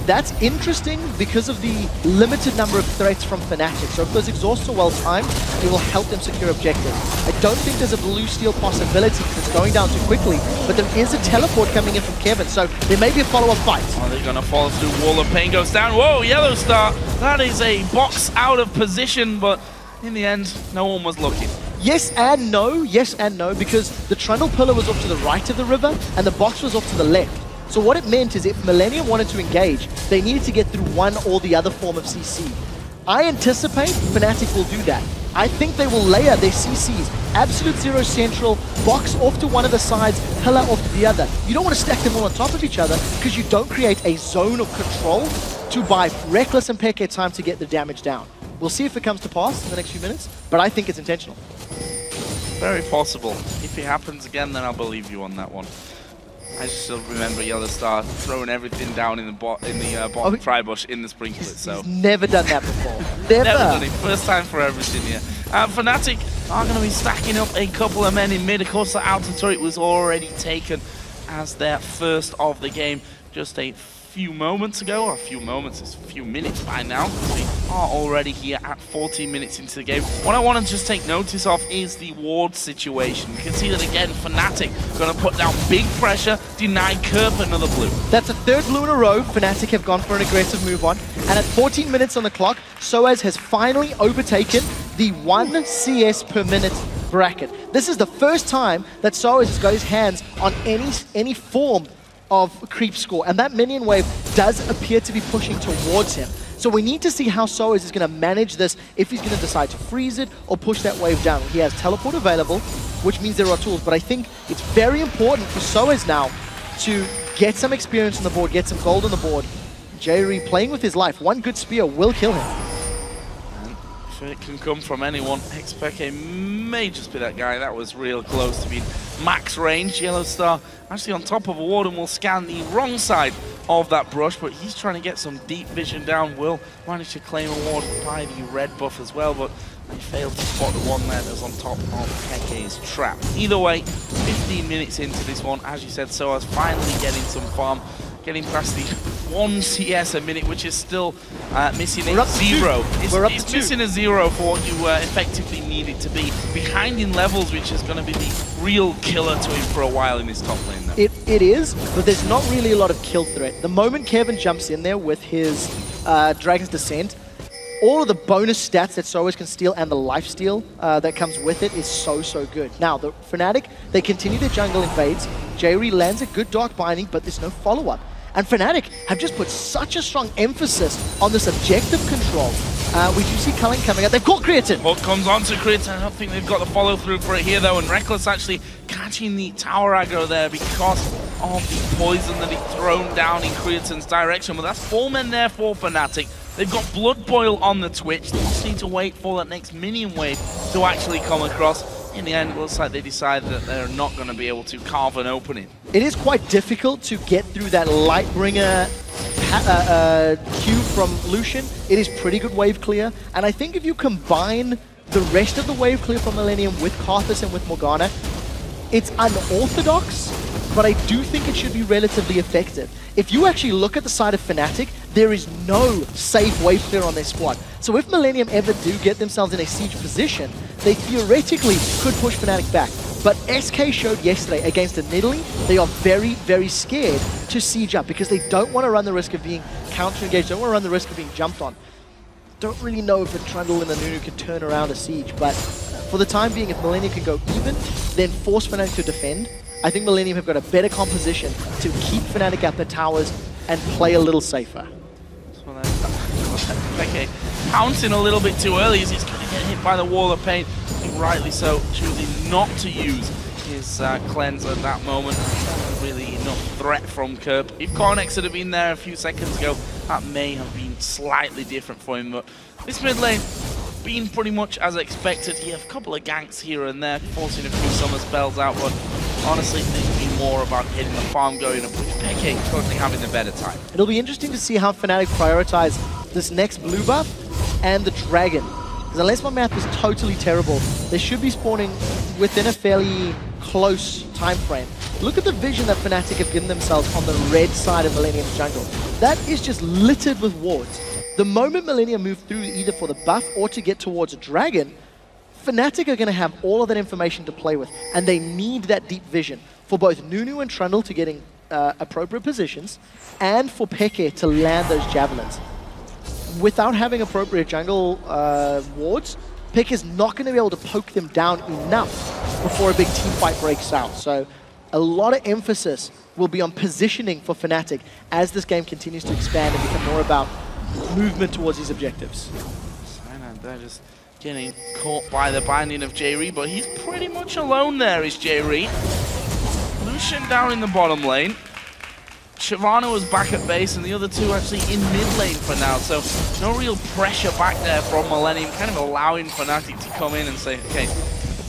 D: That's interesting because of the limited number of threats from Fnatic. So if those exhausts are well timed, it will help them secure objectives. I don't think there's a blue steel possibility because it's going down too quickly, but there is a teleport coming in from Kevin, so there may be a follow-up fight.
C: Oh, they're going to follow through. Wall of Pain goes down. Whoa, Yellow Star. That is a box out of position, but in the end, no one was looking.
D: Yes and no, because the Trundle pillar was off to the right of the river and the box was off to the left. So what it meant is if Millennium wanted to engage, they needed to get through one or the other form of CC. I anticipate Fnatic will do that. I think they will layer their CCs. Absolute Zero Central, box off to one of the sides, pillar off to the other. You don't want to stack them all on top of each other because you don't create a zone of control to buy Rekkles and Peke time to get the damage down. We'll see if it comes to pass in the next few minutes, but I think it's intentional.
C: Very possible. If it happens again, then I'll believe you on that one. I still remember Yellow Star throwing everything down in the bottom tri-bush in the sprinkler. So
D: He's never done that before.
C: Never done it. First time for everything here. Fnatic are going to be stacking up a couple of men in mid. Of course, the outer turret was already taken as their first of the game just a few moments ago, or a few moments, it's a few minutes by now. We are already here at 14 minutes into the game. What I want to just take notice of is the ward situation. You can see that again, Fnatic going to put down big pressure, deny Kerp another blue.
D: That's a third blue in a row. Fnatic have gone for an aggressive move on. And at 14 minutes on the clock, sOAZ has finally overtaken the 1 CS per minute bracket. This is the first time that sOAZ has got his hands on any form of creep score, and that minion wave does appear to be pushing towards him. So we need to see how sOAZ is going to manage this, if he's going to decide to freeze it or push that wave down. He has teleport available, which means there are tools, but I think it's very important for sOAZ now to get some experience on the board, get some gold on the board. Jree playing with his life. One good spear will kill him.
C: If it can come from anyone, xPeke may just be that guy. That was real close to being max range. Yellow Star actually on top of a ward and will scan the wrong side of that brush, but he's trying to get some deep vision down. Will manage to claim a ward by the red buff as well, but they failed to spot the one there that's on top of Peke's trap. Either way, 15 minutes into this one, as you said, sOAZ finally getting some farm, getting past the 1 CS a minute, which is still missing a 0. It's missing a 0 for what you effectively need it to be. Behind in levels, which is going to be the real killer to him for a while in this top lane, though.
D: It is, but there's not really a lot of kill threat. The moment Kevin jumps in there with his Dragon's Descent, all of the bonus stats that sOAZ can steal and the lifesteal that comes with it is so good. Now, the Fnatic, they continue their jungle invades. Jree lands a good Dark Binding, but there's no follow-up. And Fnatic have just put such a strong emphasis on this objective control. We do see Culling coming out. They've caught Creaton.
C: Hook comes onto Creaton. I don't think they've got the follow-through for it here, though. And Rekkles actually catching the tower aggro there because of the poison that he's thrown down in Creaton's direction. But that's 4 men there for Fnatic. They've got Blood Boil on the Twitch. They just need to wait for that next minion wave to actually come across. In the end, it looks like they decided that they're not going to be able to carve an opening.
D: It is quite difficult to get through that Lightbringer queue from Lucian. It is pretty good wave clear. And I think if you combine the rest of the wave clear from Millennium with Karthus and with Morgana, it's unorthodox, but I do think it should be relatively effective. If you actually look at the side of Fnatic, there is no safe wave clear on their squad. So if Millennium ever do get themselves in a siege position, they theoretically could push Fnatic back. But SK showed yesterday against a Nidalee, they are very scared to siege up because they don't want to run the risk of being counter-engaged, don't want to run the risk of being jumped on. Don't really know if the Trundle and the Nunu can turn around a siege, but for the time being, if Millennium can go even, then force Fnatic to defend, I think Millennium have got a better composition to keep Fnatic at the towers and play a little safer.
C: Okay, pouncing a little bit too early as he's going to get hit by the wall of pain. And rightly so, choosing not to use his cleanse at that moment. Really enough threat from Kerp. If KottenX had been there a few seconds ago, that may have been slightly different for him. But this mid lane, been pretty much as expected. You have a couple of ganks here and there, forcing a few summer spells out, but honestly, it's been more about getting the farm going and xPeke currently having the better time.
D: It'll be interesting to see how Fnatic prioritize this next blue buff and the dragon. Because unless my math is totally terrible, they should be spawning within a fairly close time frame. Look at the vision that Fnatic have given themselves on the red side of Millennium's jungle. That is just littered with wards. The moment Millennium move through either for the buff or to get towards a dragon, Fnatic are going to have all of that information to play with, and they need that deep vision for both Nunu and Trundle to get in appropriate positions, and for Peke to land those javelins. Without having appropriate jungle wards, Peke is not going to be able to poke them down enough before a big team fight breaks out. So a lot of emphasis will be on positioning for Fnatic as this game continues to expand and become more about movement towards these objectives.
C: Cyanide, they're just getting caught by the binding of Jree, but he's pretty much alone there, is Jree. Lucian down in the bottom lane. Shyvana was back at base, and the other two actually in mid lane for now. So no real pressure back there from Millennium, kind of allowing Fnatic to come in and say, okay,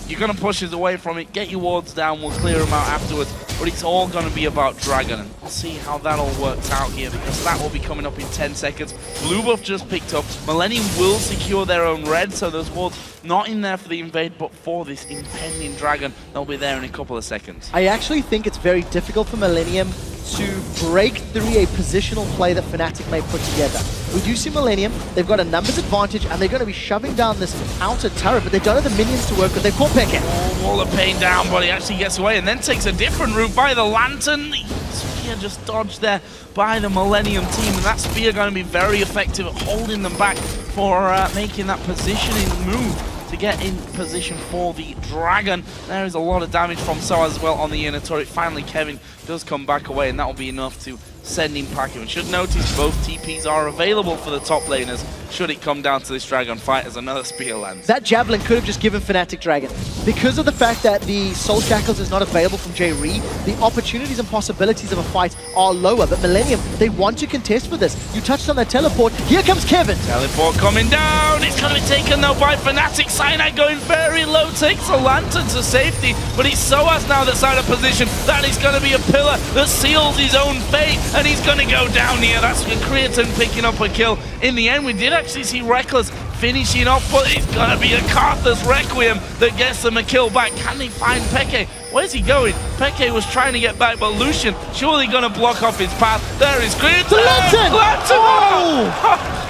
C: you're going to push us away from it, get your wards down, we'll clear them out afterwards. But it's all going to be about Dragon, and we'll see how that all works out here, because that will be coming up in 10 seconds. Blue buff just picked up. Millennium will secure their own red, so those wards not in there for the invade, but for this impending Dragon. They'll be there in a couple of seconds.
D: I actually think it's very difficult for Millennium to break through a positional play that Fnatic may put together. We do see Millennium, they've got a numbers advantage, and they're going to be shoving down this outer turret, but they don't have the minions to work with. They've caught Peke.
C: Oh, Wall of Pain down, but he actually gets away and then takes a different route by the Lantern. The spear just dodged there by the Millennium team, and that spear going to be very effective at holding them back for making that positioning move to get in position for the Dragon. There is a lot of damage from sOAZ as well on the inner turret. Finally, Kevin does come back away, and that will be enough to send in packing. We should notice both TPs are available for the top laners should it come down to this Dragon fight as another spear lands.
D: That Javelin could have just given Fnatic Dragon. Because of the fact that the Soul Shackles is not available from Jree, the opportunities and possibilities of a fight are lower. But Millennium, they want to contest for this. You touched on that teleport. Here comes Kevin.
C: Teleport coming down. It's going to be taken though by Fnatic. Cyanide going very low. Takes a Lantern to safety. But it's sOAZ now that's out of position. That is going to be a pillar that seals his own fate. And he's going to go down here. That's Creaton picking up a kill. In the end, we did actually see Rekkles finishing off, but it's going to be a Karthus Requiem that gets them a kill back. Can they find Peke? Where's he going? Peke was trying to get back, but Lucian surely going to block off his path. There is Creaton!
D: The Lantern!
C: Oh!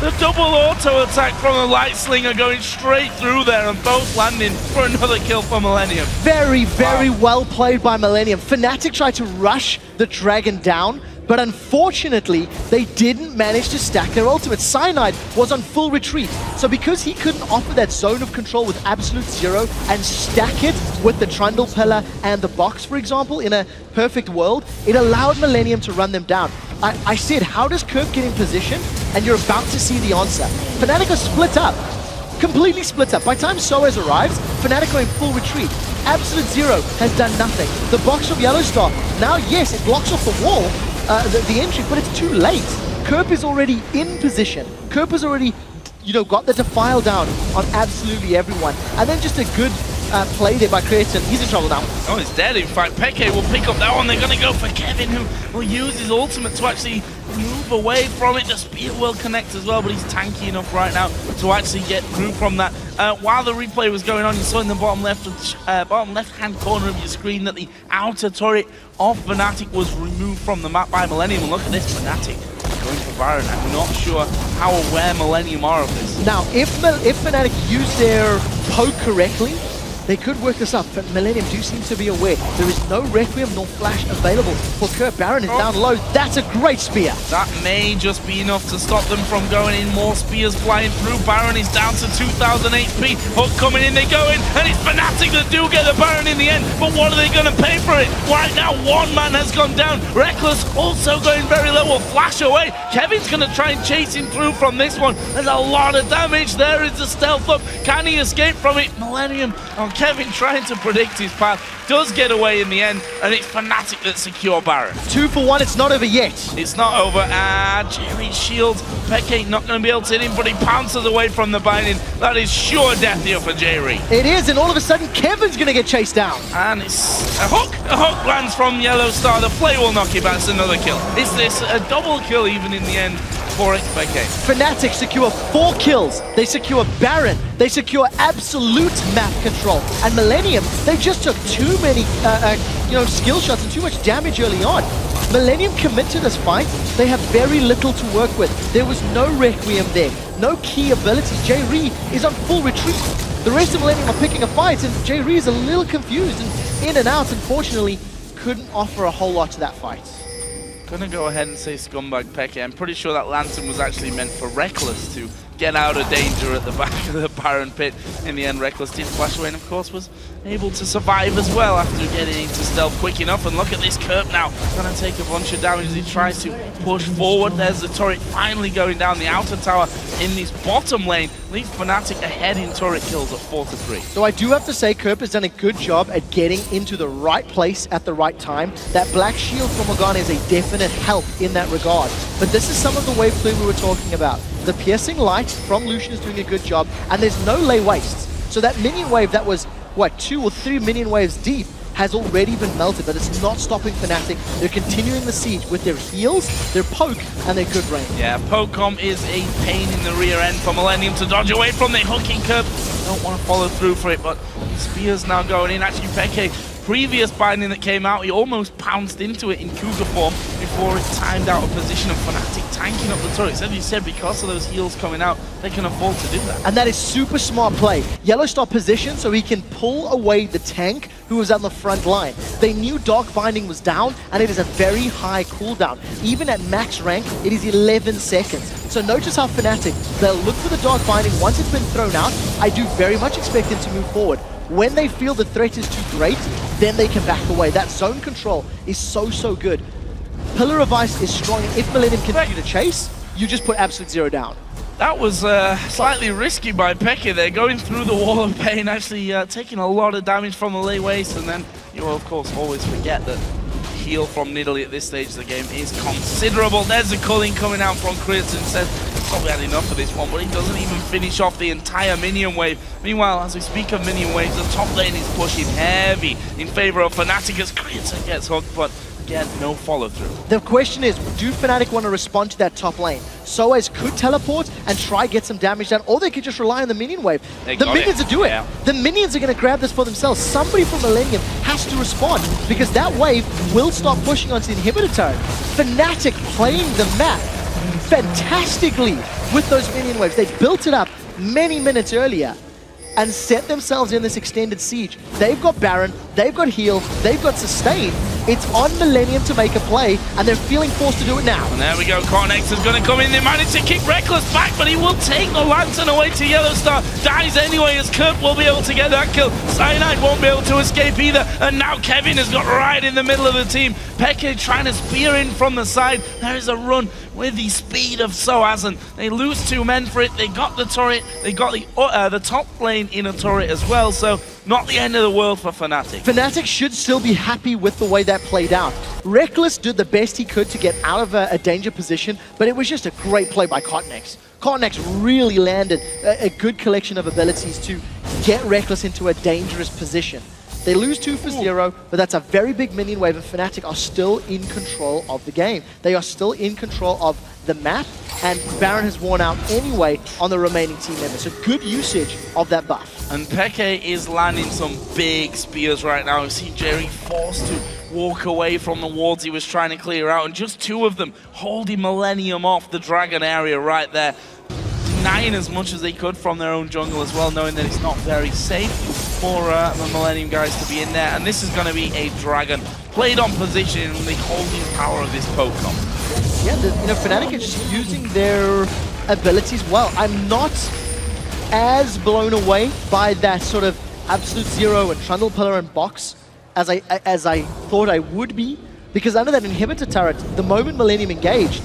C: The double auto attack from the Light Slinger going straight through there, and both landing for another kill for Millennium.
D: Very, very well played by Millennium. Fnatic tried to rush the Dragon down, but unfortunately, they didn't manage to stack their ultimate. Cyanide was on full retreat, so because he couldn't offer that zone of control with absolute zero and stack it with the Trundle pillar and the box, for example, in a perfect world, it allowed Millennium to run them down. I said, how does Kerp get in position? And you're about to see the answer. Fnatic are split up. Completely split up. By the time sOAZ arrives, Fnatic are in full retreat. Absolute Zero has done nothing. The box from Yellowstar, now yes, it blocks off the wall, the entry, but it's too late. Kerp is already in position. Kerp has already, got the defile down on absolutely everyone. And then just a good play there by Creaton. He's in trouble now.
C: Oh, he's dead. In fact, Peke will pick up that one. They're going to go for Kevin, who will use his ultimate to actually move away from it. The spear will connect as well, but he's tanky enough right now to actually get through from that. While the replay was going on, you saw in the bottom left-hand corner of your screen that the outer turret of Fnatic was removed from the map by Millennium. And look at this, Fnatic going for Baron. I'm not sure how aware Millennium are of this.
D: Now, if Fnatic use their poke correctly, they could work this up, but Millennium do seem to be aware. There is no Requiem nor Flash available for Kerp. Baron is down low. That's a great spear.
C: That may just be enough to stop them from going in. More spears flying through. Baron is down to 2,000 HP. Hook coming in, they go in, and it's Fnatic that do get the Baron in the end. But what are they going to pay for it? Right now, one man has gone down. Rekkles also going very low. Will flash away. Kevin's going to try and chase him through from this one. There's a lot of damage. There is the stealth up. Can he escape from it? Millennium on Kevin trying to predict his path, does get away in the end, and it's Fnatic that secure Baron.
D: 2 for 1, it's not over yet.
C: It's not over, and Jree's shield, Peke not going to be able to hit him, but he pounces away from the binding. That is sure death here for Jree.
D: It is, and all of a sudden, Kevin's going to get chased down.
C: And it's a hook lands from Yellowstar, the play will knock it back, it's another kill. Is this a double kill even in the end for xPeke?
D: Fnatic secure 4 kills, they secure Baron, they secure absolute map control, and Millennium, they just took too many skill shots and too much damage early on. Millennium commit to this fight, they have very little to work with. There was no Requiem there, no key abilities. Jree is on full retreat. The rest of Millennium are picking a fight, and Jree is a little confused and in and out, unfortunately, couldn't offer a whole lot to that fight.
C: Gonna go ahead and say Scumbag Peke. I'm pretty sure that Lantern was actually meant for Rekkles to get out of danger at the back of the Baron pit. In the end, Rekkles did flash away and, of course, was able to survive as well after getting into stealth quick enough. And look at this Kerp now. Going to take a bunch of damage as he tries to push forward. There's the turret finally going down the outer tower in this bottom lane. Leaves Fnatic ahead in turret kills at 4-3.
D: So I do have to say Kerp has done a good job at getting into the right place at the right time. That black shield from Morgana is a definite help in that regard. But this is some of the wave clear we were talking about. The piercing light from Lucian is doing a good job, and there's no lay wastes. So that minion wave that was, what, 2 or 3 minion waves deep has already been melted, but it's not stopping Fnatic. They're continuing the siege with their heals, their poke, and their good range.
C: Yeah, Pokecom is a pain in the rear end for Millennium to dodge away from. The hooking Kerp. Don't want to follow through for it, but Spear's now going in. Actually, xPeke, previous binding that came out, he almost pounced into it in Cougar form before it timed out of position, and Fnatic tanking up the turrets. As you said, because of those heals coming out, they can afford to do that.
D: And that is super smart play. Yellow stopped position so he can pull away the tank who was on the front line. They knew Dark Binding was down, and it is a very high cooldown. Even at max rank, it is 11 seconds. So notice how Fnatic, they'll look for the Dark Binding. Once it's been thrown out, I do very much expect them to move forward. When they feel the threat is too great, then they can back away. That zone control is so good. Pillar of Ice is strong, and if Millennium continue to chase, you just put absolute 0 down.
C: That was slightly risky by xPeke there, going through the wall of pain, actually taking a lot of damage from the lay waste, and then you will, of course, always forget that heal from Nidalee at this stage of the game is considerable. There's the culling coming out from Creaton, says probably had enough of this one, but he doesn't even finish off the entire minion wave. Meanwhile, as we speak of minion waves, the top lane is pushing heavy in favor of Fnatic as Creaton gets hooked, but again, no follow-through.
D: The question is, do Fnatic want to respond to that top lane? sOAZ could teleport and try get some damage down, or they could just rely on the minion wave. The minions will do it. Yeah. The minions are going to grab this for themselves. Somebody from Millennium has to respond, because that wave will start pushing onto the inhibitor turret. Fnatic playing the map fantastically with those minion waves. They built it up many minutes earlier and set themselves in this extended siege. They've got Baron, they've got heal, they've got sustain. It's on Millennium to make a play, and they're feeling forced to do it now.
C: And there we go, KottenX is going to come in. They managed to kick Rekkles back, but he will take the lantern away to Yellowstar. Dies anyway, as Kerp will be able to get that kill. Cyanide won't be able to escape either, and now Kevin has got right in the middle of the team. xPeke trying to spear in from the side. There is a run with the speed of sOAZ, and they lose 2 men for it. They got the turret, they got the top lane in a turret as well, so not the end of the world for Fnatic.
D: Fnatic should still be happy with the way that played out. Rekkles did the best he could to get out of a danger position, but it was just a great play by KottenX. KottenX really landed a good collection of abilities to get Rekkles into a dangerous position. They lose 2 for 0, but that's a very big minion wave, and Fnatic are still in control of the game. They are still in control of the map, and Baron has worn out anyway on the remaining team members. So good usage of that buff.
C: And xPeke is landing some big spears right now. We see Jree forced to walk away from the wards he was trying to clear out, and just 2 of them holding Millennium off the dragon area right there. Denying as much as they could from their own jungle as well, knowing that it's not very safe for the Millennium guys to be in there. And this is going to be a dragon played on position in the holding power of this Pokemon.
D: Yeah, Fnatic are just using their abilities well. I'm not as blown away by that sort of Absolute Zero and Trundle Pillar and Box as I thought I would be, because under that inhibitor turret, the moment Millennium engaged,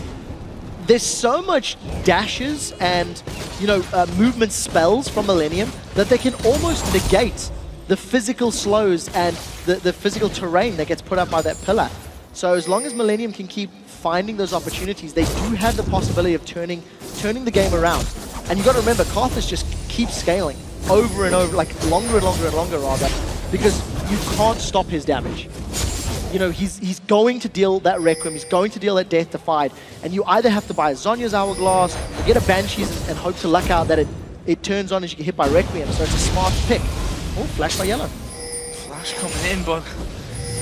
D: there's so much dashes and movement spells from Millennium that they can almost negate the physical slows and the physical terrain that gets put up by that pillar. So as long as Millennium can keep finding those opportunities, they do have the possibility of turning the game around. And you've got to remember, Karthus just keeps scaling over and over, like longer and longer and longer rather, because you can't stop his damage. He's going to deal that Requiem, he's going to deal that Death Defied, and you either have to buy a Zhonya's Hourglass or get a Banshee's and hope to luck out that it turns on as you get hit by Requiem, so it's a smart pick. Oh, flash by yellow.
C: Flash coming in, but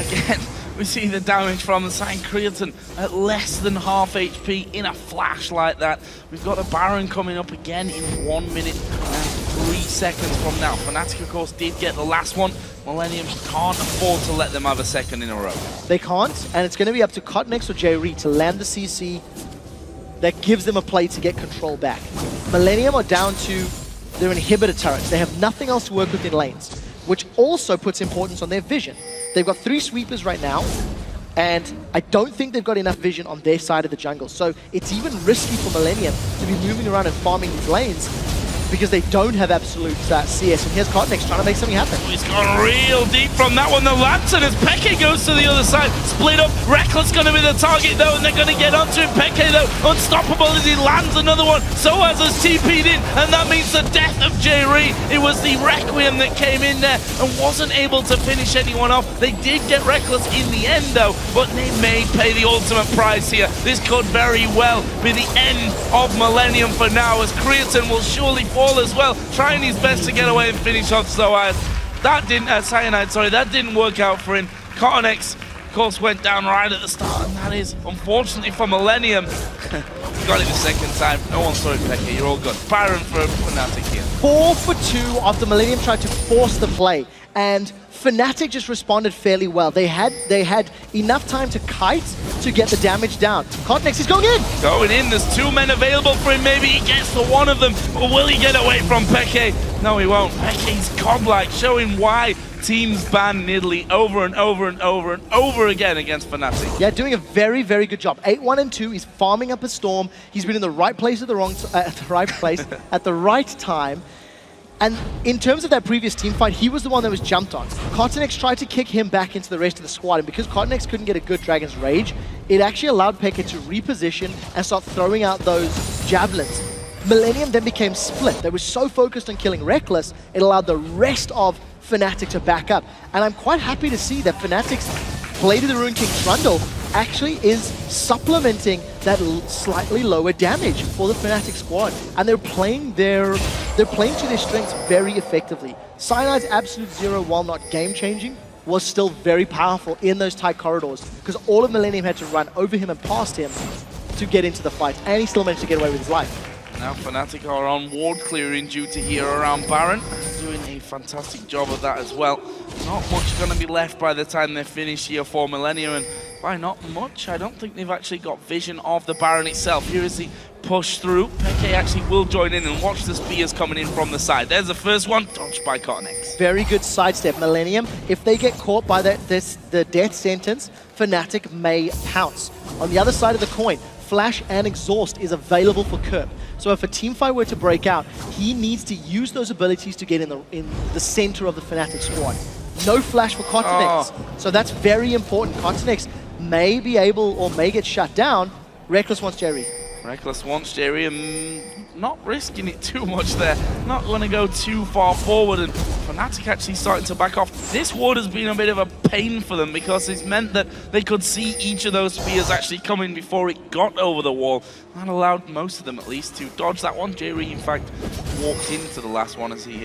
C: again, we see the damage from the side. Creaton at less than half HP in a flash like that. We've got a Baron coming up again in 1 minute and 3 seconds from now. Fnatic, of course, did get the last one. Millennium can't afford to let them have a second in a row.
D: They can't, and it's going to be up to KottenX or Jree to land the CC that gives them a play to get control back. Millennium are down to their inhibitor turrets. They have nothing else to work with in lanes, which also puts importance on their vision. They've got 3 sweepers right now, and I don't think they've got enough vision on their side of the jungle. So it's even risky for Millennium to be moving around and farming these lanes because they don't have absolute CS. And here's KottenX trying to make something happen.
C: He's gone real deep from that one. The Lantern as Peke goes to the other side. Split up. Rekkles going to be the target though, and they're going to get onto him. Peke though, unstoppable as he lands another one. sOAZ has TP'd in, and that means the death of Jree. It was the Requiem that came in there and wasn't able to finish anyone off. They did get Rekkles in the end though, but they may pay the ultimate price here. This could very well be the end of Millennium for now, as Creaton will surely fall as well, trying his best to get away and finish off sOAZ. That didn't, Cyanide, sorry, that didn't work out for him. KottenX, of course, went down right at the start, and that is, unfortunately for Millennium, got it the second time. No one saw it, Peke, you're all good. Byron for Fnatic here.
D: 4 for 2 after Millennium tried to force the play, and Fnatic just responded fairly well. They had enough time to kite to get the damage down. KottenX is going in!
C: Going in, there's 2 men available for him. Maybe he gets to one of them, but will he get away from Peke? No, he won't. Peke's godlike, showing why teams ban Nidalee over and over and over and over again against Fnatic.
D: Yeah, doing a very, very good job. 8-1 and 2, he's farming up a storm. He's been in the right place at the right place at the right time. And in terms of that previous team fight, he was the one that was jumped on. KottenX tried to kick him back into the rest of the squad, and because KottenX couldn't get a good Dragon's Rage, it actually allowed Peke to reposition and start throwing out those javelins. Millennium then became split. They were so focused on killing Rekkles, it allowed the rest of Fnatic to back up. And I'm quite happy to see that Fnatic's Blade of the Ruined King Trundle actually is supplementing that slightly lower damage for the Fnatic squad, and they're playing to their strengths very effectively. Cyanide's Absolute Zero, while not game-changing, was still very powerful in those tight corridors because all of Millennium had to run over him and past him to get into the fight, and he still managed to get away with his life.
C: Now Fnatic are on ward clearing duty here around Baron, doing a fantastic job of that as well. Not much going to be left by the time they finish here for Millennium, and by not much, I don't think they've actually got vision of the Baron itself. Here is the push through. Peke actually will join in and watch the spears coming in from the side. There's the first one, dodged by KottenX.
D: Very good sidestep. Millennium, if they get caught by the death sentence, Fnatic may pounce. On the other side of the coin, Flash and Exhaust is available for Kerp. So if a teamfight were to break out, he needs to use those abilities to get in the center of the Fnatic squad. No Flash for KottenX. So that's very important. KottenX may be able or may get shut down. Rekkles wants Jree.
C: Rekkles wants Jree, and not risking it too much there. Not going to go too far forward, and Fnatic actually starting to back off. This ward has been a bit of a pain for them because it's meant that they could see each of those spears actually coming before it got over the wall. That allowed most of them at least to dodge that one. Jree, in fact, walked into the last one as he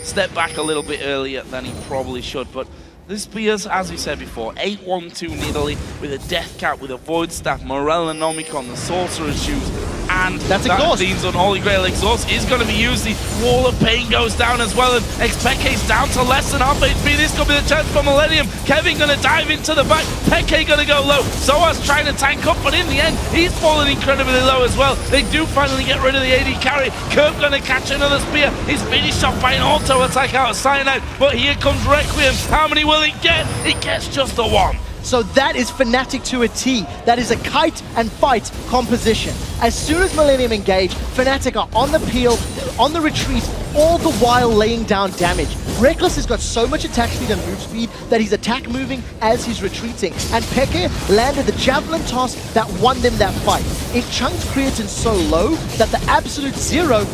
C: stepped back a little bit earlier than he probably should, but the spears, as we said before, 8-1-2 Nidalee with a Death Cap, with a Void Staff, Morella Nomicon, the Sorcerer's Shoes, and
D: that's
C: that
D: Exhaust.
C: Dean's Unholy Grail Exhaust is going to be used. The Wall of Pain goes down as well, and xPeke's down to less than half HP. This could be the chance for Millennium. Kevin going to dive into the back. Peke going to go low. sOAZ trying to tank up, but in the end, he's fallen incredibly low as well. They do finally get rid of the AD carry. Kerp going to catch another spear. He's finished off by an auto attack out of Cyanide, but here comes Requiem. How many will it get? It gets just the one.
D: So that is Fnatic to a T. That is a kite and fight composition. As soon as Millennium engage, Fnatic are on the peel, on the retreat, all the while laying down damage. Rekkles has got so much attack speed and move speed that he's attack moving as he's retreating. And Peke landed the Javelin toss that won them that fight. It chunked Creaton so low that the Absolute Zero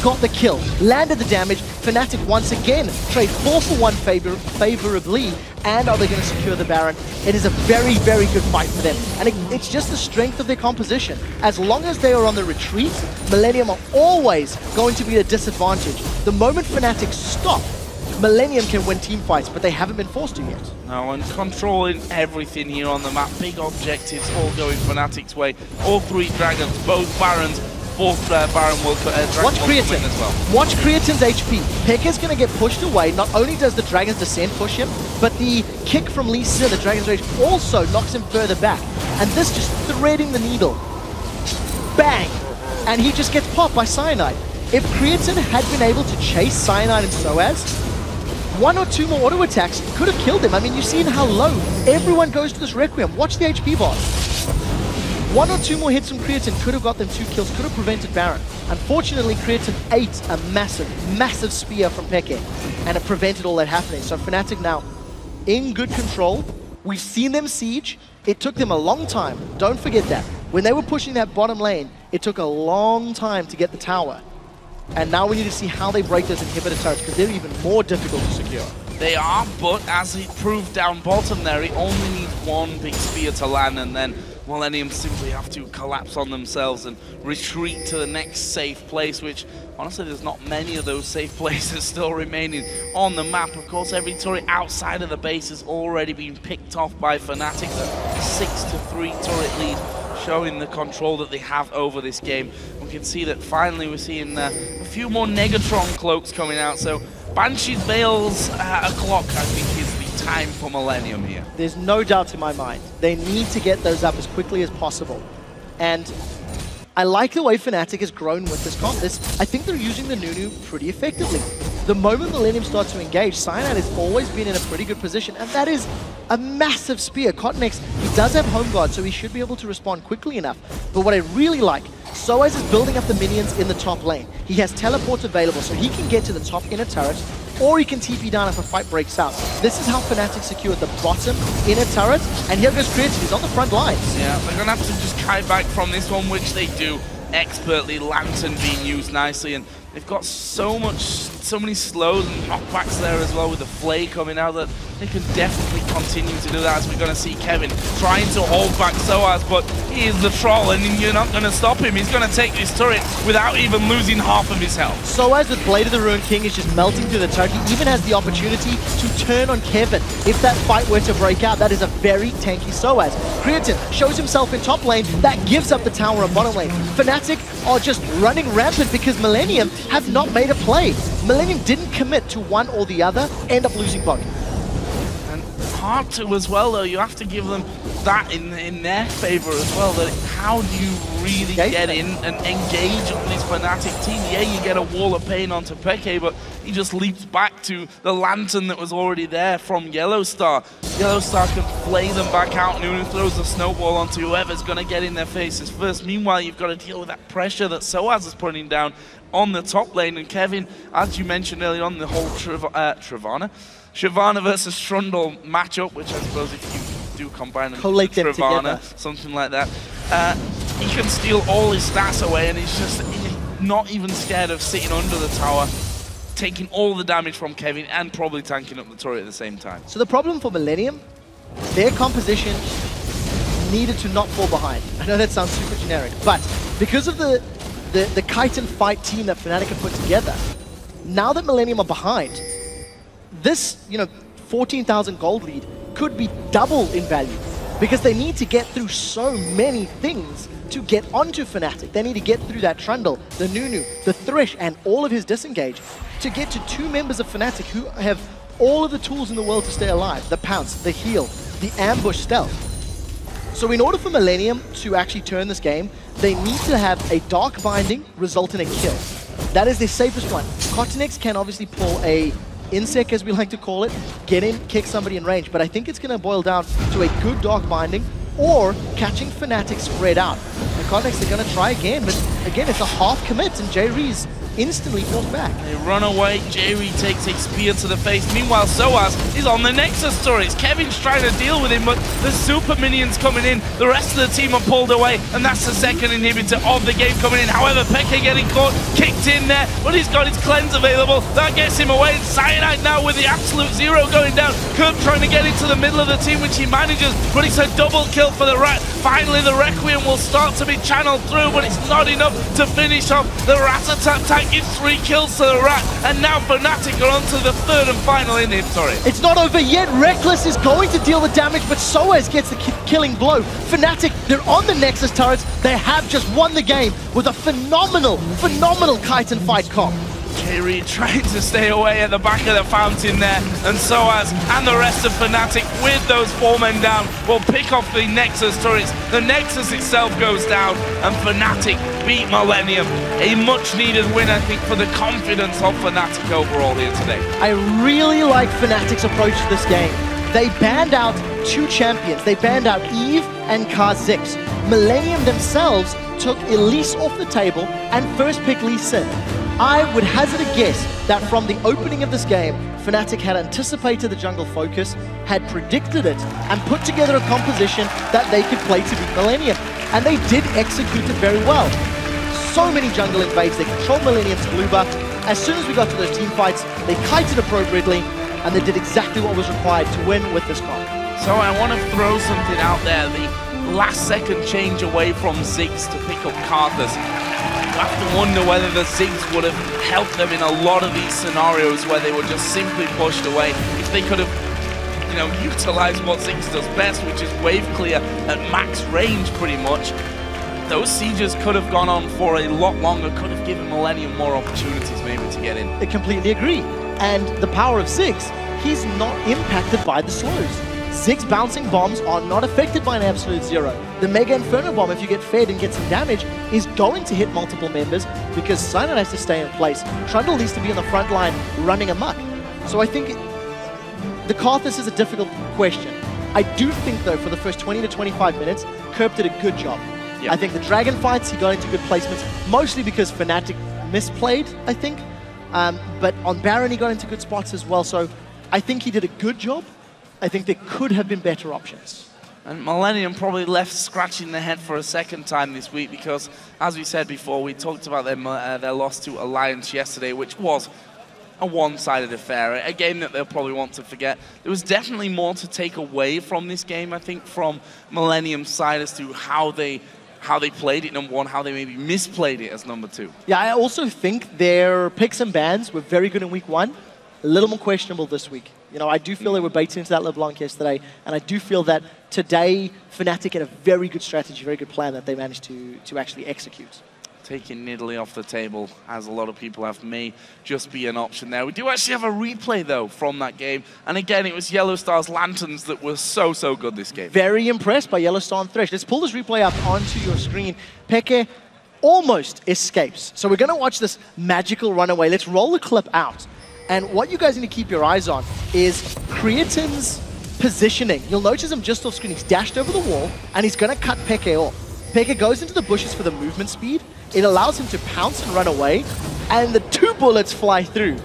D: got the kill, landed the damage. Fnatic once again trade 4 for 1 favorably, and are they going to secure the Baron? It is a very, very good fight for them, and it's just the strength of their composition. As long as they are on the retreat, Millennium are always going to be at a disadvantage. The moment Fnatic stop, Millennium can win team fights, but they haven't been forced to yet.
C: No, and controlling everything here on the map. Big objectives all going Fnatic's way. All 3 dragons, both Barons. 4th Baron will
D: watch Creaton
C: as well.
D: Watch Creaton's HP. Peke's going to get pushed away. Not only does the Dragon's Descent push him, but the kick from Lee Sin, the Dragon's Rage, also knocks him further back. And this just threading the needle. Bang! and he just gets popped by Cyanide. If Creaton had been able to chase Cyanide and sOAZ, 1 or 2 more auto attacks could have killed him. I mean, you've seen how low everyone goes to this Requiem. Watch the HP bar. 1 or 2 more hits from Creaton could have got them 2 kills, could have prevented Baron. Unfortunately, Creaton ate a massive spear from xPeke, and it prevented all that happening. So Fnatic now in good control. We've seen them siege. It took them a long time. Don't forget that. When they were pushing that bottom lane, it took a long time to get the tower. And now we need to see how they break those inhibitor turrets, because they're even more difficult to secure.
C: They are, but as he proved down bottom there, he only needs 1 big spear to land, and then Millennium simply have to collapse on themselves and retreat to the next safe place, which honestly there's not many of those safe places still remaining on the map. Of course, every turret outside of the base has already been picked off by Fnatic. The 6-3 turret lead, showing the control that they have over this game. We can see that finally we're seeing a few more Negatron cloaks coming out, so Banshee's Veils o'clock, I think, is the time for Millennium here.
D: There's no doubt in my mind. They need to get those up as quickly as possible. And I like the way Fnatic has grown with this comp. I think they're using the Nunu pretty effectively. The moment Millennium starts to engage, Cyanide has always been in a pretty good position, and that is a massive spear. KottenX, he does have home guard, so he should be able to respond quickly enough. But what I really like, sOAZ is building up the minions in the top lane. He has teleport available, so he can get to the top inner turret, or he can TP down if a fight breaks out. This is how Fnatic secured the bottom inner turret, and here goes Creaton, he's on the front lines.
C: Yeah, they're going to have to just kite back from this one, which they do expertly. Lantern being used nicely, and they've got so many slows and knockbacks there as well with the Flay coming out that they can definitely continue to do that, as we're going to see Kevin trying to hold back sOAZ, but he is the troll and you're not going to stop him. He's going to take this turret without even losing half of his health.
D: sOAZ with Blade of the Ruined King is just melting through the turret. He even has the opportunity to turn on Kevin. If that fight were to break out, that is a very tanky sOAZ. Creaton shows himself in top lane, that gives up the tower on bottom lane. Fnatic are just running rampant because Millennium have not made a play. Millennium didn't commit to one or the other, end up losing both.
C: And hard to as well, though. You have to give them that in their favor as well. That how do you really get in and engage on this Fnatic team? Yeah, you get a wall of pain onto xPeke, but he just leaps back to the lantern that was already there from Yellowstar. Yellowstar can flay them back out. Nunu throws the snowball onto whoever's going to get in their faces first. Meanwhile, you've got to deal with that pressure that sOAZ is putting down on the top lane. And Kevin, as you mentioned earlier on, the whole Shyvana versus Trundle matchup, which I suppose if you do combine them, Shyvana, something like that, he can steal all his stats away, and he's not even scared of sitting under the tower, taking all the damage from Kevin and probably tanking up the turret at the same time.
D: So the problem for Millennium, their composition needed to not fall behind. I know that sounds super generic, but because of the kite and fight team that Fnatic have put together, now that Millennium are behind, this 14,000 gold lead could be double in value, because they need to get through so many things to get onto Fnatic. They need to get through that Trundle, the Nunu, the Thresh, and all of his disengage to get to 2 members of Fnatic who have all of the tools in the world to stay alive. The pounce, the heal, the ambush stealth. So in order for Millennium to actually turn this game, they need to have a Dark Binding result in a kill. That is the safest one. KottenX can obviously pull a insect, as we like to call it, get in, kick somebody in range, but I think it's going to boil down to a good Dark Binding or catching Fnatic spread out. And KottenX are going to try again, but again, it's a half commit, and Jree's instantly forced back.
C: They run away, Jree takes a spear to the face. Meanwhile, sOAZ is on the Nexus turrets. Kevin's trying to deal with him, but the super minions coming in. The rest of the team are pulled away, and that's the second inhibitor of the game coming in. However, xPeke getting caught, kicked in there, but he's got his cleanse available. That gets him away. Cyanide now with the absolute zero going down. Kerp trying to get into the middle of the team, which he manages, but it's a double kill for the Rat. Finally, the Requiem will start to be channeled through, but it's not enough to finish off the Rat-a-tat-tat. Gives 3 kills to the Rat, and now Fnatic are on to the 3rd and final inhibitor.
D: It's not over yet. Rekkles is going to deal the damage, but sOAZ gets the killing blow. Fnatic, they're on the Nexus turrets. They have just won the game with a phenomenal kite and fight comp.
C: Jree trying to stay away at the back of the fountain there, and sOAZ and the rest of Fnatic with those 4 men down will pick off the Nexus turrets. The Nexus itself goes down, and Fnatic beat Millennium. A much-needed win, I think, for the confidence of Fnatic overall here today.
D: I really like Fnatic's approach to this game. They banned out 2 champions. They banned out Eve and Kha'Zix. Millennium themselves took Elise off the table and first pick Lee Sin. I would hazard a guess that from the opening of this game, Fnatic had anticipated the jungle focus, had predicted it, and put together a composition that they could play to beat Millennium. And they did execute it very well. So many jungle invades, they controlled Millennium's blue buff. As soon as we got to those team fights, they kited appropriately, and they did exactly what was required to win with this comp.
C: So I want to throw something out there. The last second change away from Ziggs to pick up Karthus. You have to wonder whether the Ziggs would have helped them in a lot of these scenarios where they were just simply pushed away. If they could have, you know, utilized what Ziggs does best, which is wave clear at max range pretty much, those sieges could have gone on for a lot longer, could have given Millennium more opportunities maybe to get in.
D: I completely agree. And the power of Ziggs, he's not impacted by the slows. Ziggs bouncing bombs are not affected by an absolute zero. The Mega Inferno bomb, if you get fed and get some damage, is going to hit multiple members because Cyanide has to stay in place. Trundle needs to be on the front line running amok. So I think the Karthus is a difficult question. I do think, though, for the first 20 to 25 minutes, Kerp did a good job. Yep. I think the Dragon fights, he got into good placements, mostly because Fnatic misplayed, I think. But on Baron, he got into good spots as well. So I think he did a good job. I think there could have been better options.
C: And Millennium probably left scratching their head for a second time this week because, as we said before, we talked about their loss to Alliance yesterday, which was a one-sided affair, a game that they'll probably want to forget. There was definitely more to take away from this game, I think, from Millennium's side as to how they played it, number one, how they maybe misplayed it as number two.
D: Yeah, I also think their picks and bans were very good in week one, a little more questionable this week. You know, I do feel they were baited into that LeBlanc yesterday, and I do feel that today Fnatic had a very good strategy, very good plan that they managed to actually execute.
C: Taking Nidalee off the table, as a lot of people have, may just be an option there. We do actually have a replay, though, from that game. And again, it was Yellow Star's Lanterns that were so good this game.
D: Very impressed by Yellow Star and Thresh. Let's pull this replay up onto your screen. Peke almost escapes. So we're going to watch this magical runaway. Let's roll the clip out. And what you guys need to keep your eyes on is Creaton's positioning. You'll notice him just off screen. He's dashed over the wall, and he's going to cut Peke off. Peke goes into the bushes for the movement speed. It allows him to pounce and run away, and the 2 bullets fly through.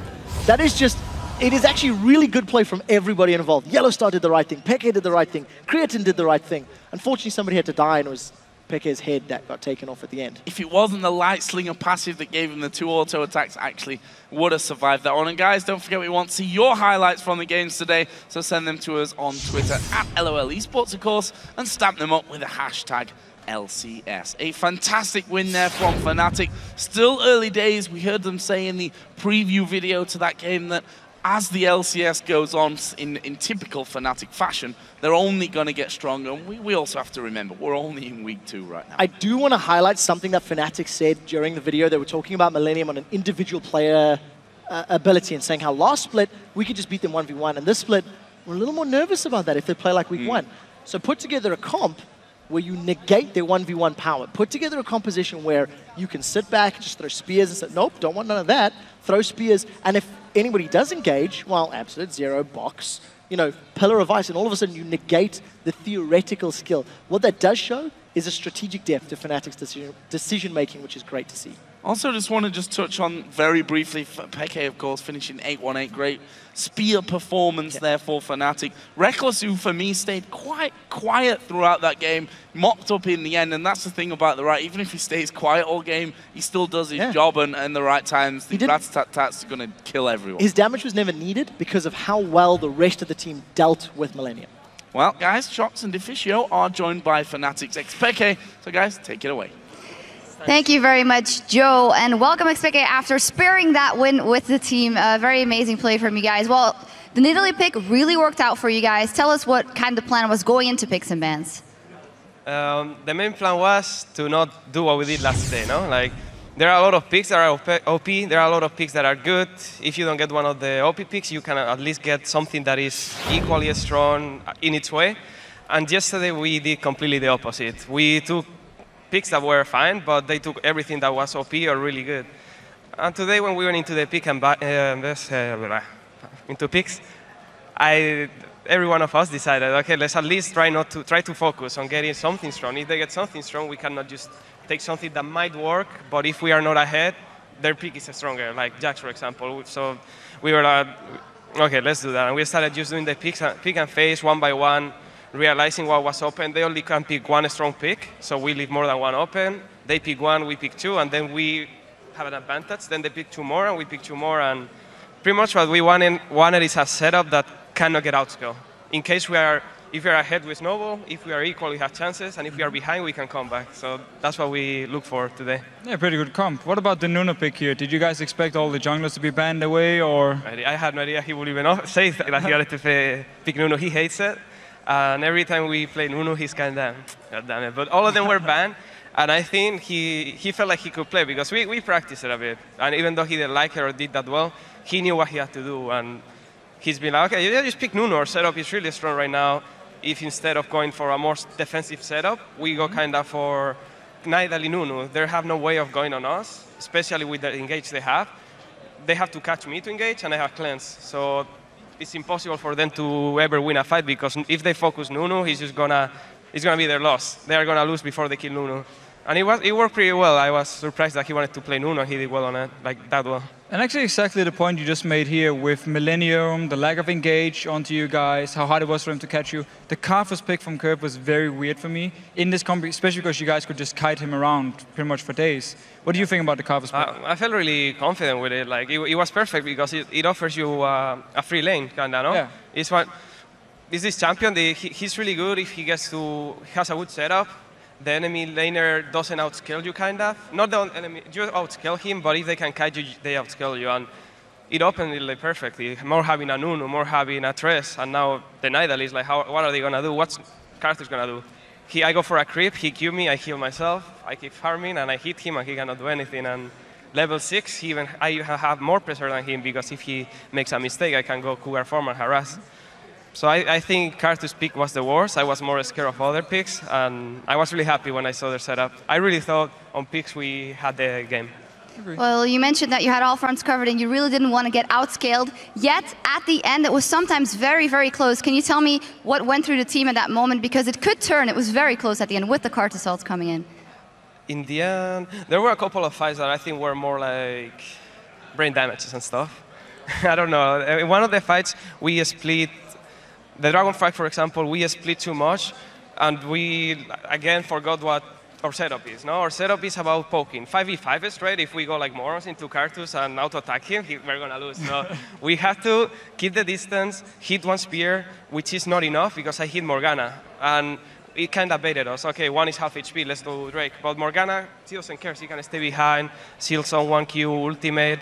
D: That is just, it is actually really good play from everybody involved. Yellow Star did the right thing, Peke did the right thing, Creaton did the right thing. Unfortunately, somebody had to die, and it was Peke's head that got taken off at the end.
C: If it wasn't the light slinger passive that gave him the 2 auto attacks, actually would have survived that one. And guys, don't forget we want to see your highlights from the games today, so send them to us on Twitter at LOL Esports, of course, and stamp them up with the hashtag LCS. A fantastic win there from Fnatic. Still early days. We heard them say in the preview video to that game that as the LCS goes on in typical Fnatic fashion, they're only going to get stronger. And we also have to remember, we're only in week 2 right now.
D: I do want to highlight something that Fnatic said during the video. They were talking about Millennium on an individual player ability and saying how last split, we could just beat them 1v1. And this split, we're a little more nervous about that if they play like week 1. So put together a comp where you negate their 1v1 power. Put together a composition where you can sit back, just throw spears and say, nope, don't want none of that. Throw spears, and if anybody does engage, well, absolute zero, box, you know, pillar of ice, and all of a sudden you negate the theoretical skill. What that does show is a strategic depth to Fnatic's decision-making, which is great to see.
C: Also, just want to just touch on very briefly, Peke, of course, finishing 8-1-8. Great spear performance there for Fnatic. Rekkles, who for me stayed quite quiet throughout that game, mopped up in the end, and that's the thing about the right. Even if he stays quiet all game, he still does his job, and the right times, the rat-tat-tat's going to kill everyone.
D: His damage was never needed because of how well the rest of the team dealt with Millennium.
C: Well, guys, Shox and Deficio are joined by Fnatic's xPeke. So, guys, take it away.
A: Thank you very much, Joe, and welcome xPeke after sparing that win with the team. Very amazing play from you guys. Well, the Nidalee pick really worked out for you guys. Tell us what kind of plan was going into picks and bans.
G: The main plan was to not do what we did last day, no? Like, there are a lot of picks that are OP, there are a lot of picks that are good. If you don't get one of the OP picks, you can at least get something that is equally as strong in its way. And yesterday we did completely the opposite. We took picks that were fine, but they took everything that was OP or really good. And today, when we went into the pick and into picks, every one of us decided, okay, let's at least try to focus on getting something strong. If they get something strong, we cannot just take something that might work, but if we are not ahead, their pick is stronger, like Jax, for example. So we were like, okay, let's do that. And we started just doing the pick and phase one by one, realizing what was open. They only can pick one strong pick, so we leave more than one open. They pick one, we pick two, and then we have an advantage. Then they pick two more, and we pick two more. And pretty much what we wanted is a setup that cannot get outscaled. In case if we are ahead with Snowball, if we are equal, we have chances, and if we are behind, we can come back. So that's what we look for today.
B: Yeah, pretty good comp. What about the Nunu pick here? Did you guys expect all the junglers to be banned away, or?
G: I had no idea he would even say that he wanted to pick Nunu. He hates it. And every time we play Nunu, he's kind of, God damn it. But all of them were banned, and I think he felt like he could play because we practiced it a bit. And even though he didn't like it or did that well, he knew what he had to do. And he's been like, okay, just pick Nunu. Our setup is really strong right now. If instead of going for a more defensive setup, we go kind of for Nidalee Nunu. They have no way of going on us, especially with the engage they have. They have to catch me to engage, and I have cleanse. So it's impossible for them to ever win a fight because if they focus Nunu, it's gonna be their loss. They are gonna lose before they kill Nunu. And it worked pretty well. I was surprised that he wanted to play Nunu, and he did well on it, like that well.
B: And actually exactly the point you just made here with Millennium, the lack of engage onto you guys, how hard it was for him to catch you. The Karthus pick from Kerp was very weird for me in this comp, especially because you guys could just kite him around pretty much for days. What do you think about the Karthus pick?
G: I felt really confident with it. Like it was perfect because it offers you a free lane, kinda, no?
B: Yeah.
G: It's this champion. He's really good if he has a good setup. The enemy laner doesn't outscale you, kind of. Not the enemy, you outscale him, but if they can kite you, they outscale you. And it opened it like perfectly. More having a Nunu, more having a Tres, and now the Nidalee is like, what are they going to do? What's Karthus going to do? I go for a creep, he Q me, I heal myself, I keep farming, and I hit him, and he cannot do anything. And level 6, I have more pressure than him, because if he makes a mistake, I can go cougar form and harass. So I think Karthus' pick was the worst. I was more scared of other picks, and I was really happy when I saw their setup. I really thought on picks we had the game.
A: Well, you mentioned that you had all fronts covered and you really didn't want to get outscaled. Yet, at the end, it was sometimes very, very close. Can you tell me what went through the team at that moment? Because it could turn. It was very close at the end with the Karthus ults coming in.
G: In the end, there were a couple of fights that I think were more like brain damages and stuff. I don't know. In one of the fights, we split. The Dragon fight, for example, we split too much, and we, again, forgot what our setup is. No? Our setup is about poking. 5v5 straight. If we go like morons into Karthus and auto-attack him, we're going to lose. So we have to keep the distance, hit one spear, which is not enough, because I hit Morgana. And it kind of baited us. Okay, one is half HP, let's do Drake. But Morgana, she doesn't care. She can stay behind, seal someone, Q, ultimate.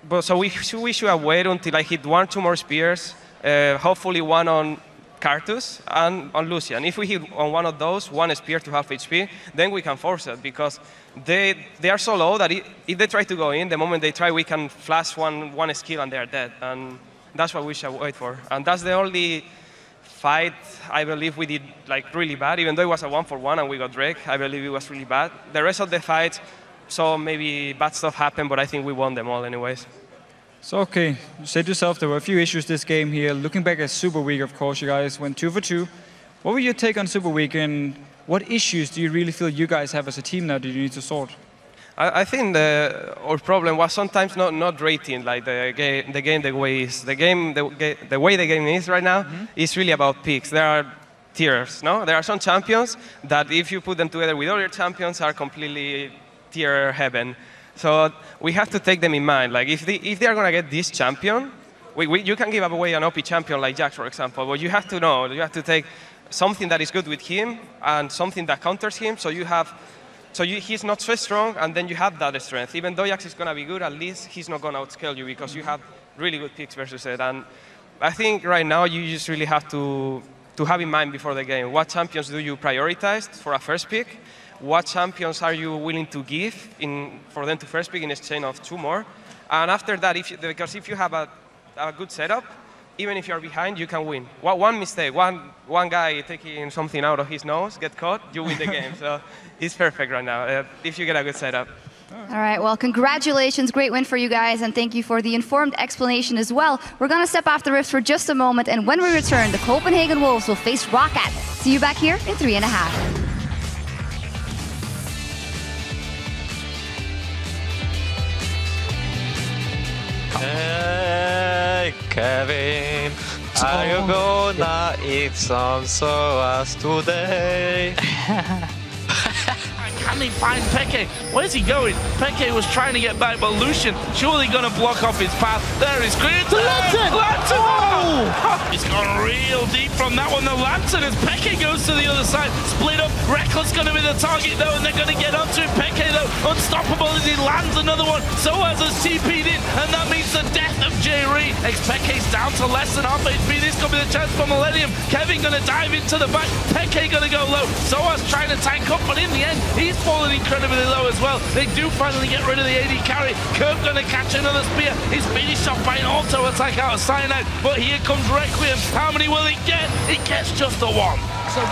G: But so we should have waited until I hit 1, 2 more spears. Hopefully one on Karthus and on Lucian. If we hit on one of those, one spear to half HP, then we can force it, because they are so low that if they try to go in, the moment they try, we can flash one skill and they are dead. And that's what we should wait for. And that's the only fight I believe we did like really bad, even though it was a 1-for-1 and we got Drake. I believe it was really bad. The rest of the fights, so maybe bad stuff happened, but I think we won them all anyways.
B: So, okay, you said yourself there were a few issues this game here. Looking back at Super Week, of course, you guys went 2 for 2. What were your take on Super Week, and what issues do you really feel you guys have as a team now that you need to sort?
G: I think our problem was sometimes not rating like the game the way is. The way the game is right now is really about picks. There are tiers, no? There are some champions that if you put them together with other champions are completely tier heaven. So we have to take them in mind. Like if they are going to get this champion, you can give away an OP champion like Jax, for example, but you have to know, you have to take something that is good with him and something that counters him, so he's not so strong, and then you have that strength. Even though Jax is going to be good, at least he's not going to outscale you, because you have really good picks versus it. And I think right now you just really have to have in mind before the game, what champions do you prioritize for a first pick? What champions are you willing to give for them to first pick in exchange of 2 more? And after that, because if you have a good setup, even if you're behind, you can win. One mistake, one guy taking something out of his nose, get caught, you win the game. So it's perfect right now, if you get a good setup.
A: All right, well, congratulations. Great win for you guys, and thank you for the informed explanation as well. We're going to step off the rifts for just a moment, and when we return, the Copenhagen Wolves will face Rocket. See you back here in 3.5.
H: Hey, Kevin, are you gonna eat some sOAZ today?
C: Can he find Peke? Where's he going? Peke was trying to get back, but Lucian surely going to block off his path. There is Creaton!
D: Lantern!
C: Oh! He's gone real deep from that one. The Lantern as Peke goes to the other side. Split up. Rekkles going to be the target though, and they're going to get onto him. Peke though, unstoppable as he lands another one. sOAZ has TP'd in, and that means the death of Jree. xPeke's down to less than half HP. This could be the chance for Millennium. Kevin going to dive into the back. Peke going to go low. sOAZ trying to tank up, but in the end, he's fallen incredibly low as well. They do finally get rid of the AD carry. Kerp going to catch another spear. He's finished off by an auto attack out of Cyanide, but here comes Requiem. How many will he get? He gets just the one. So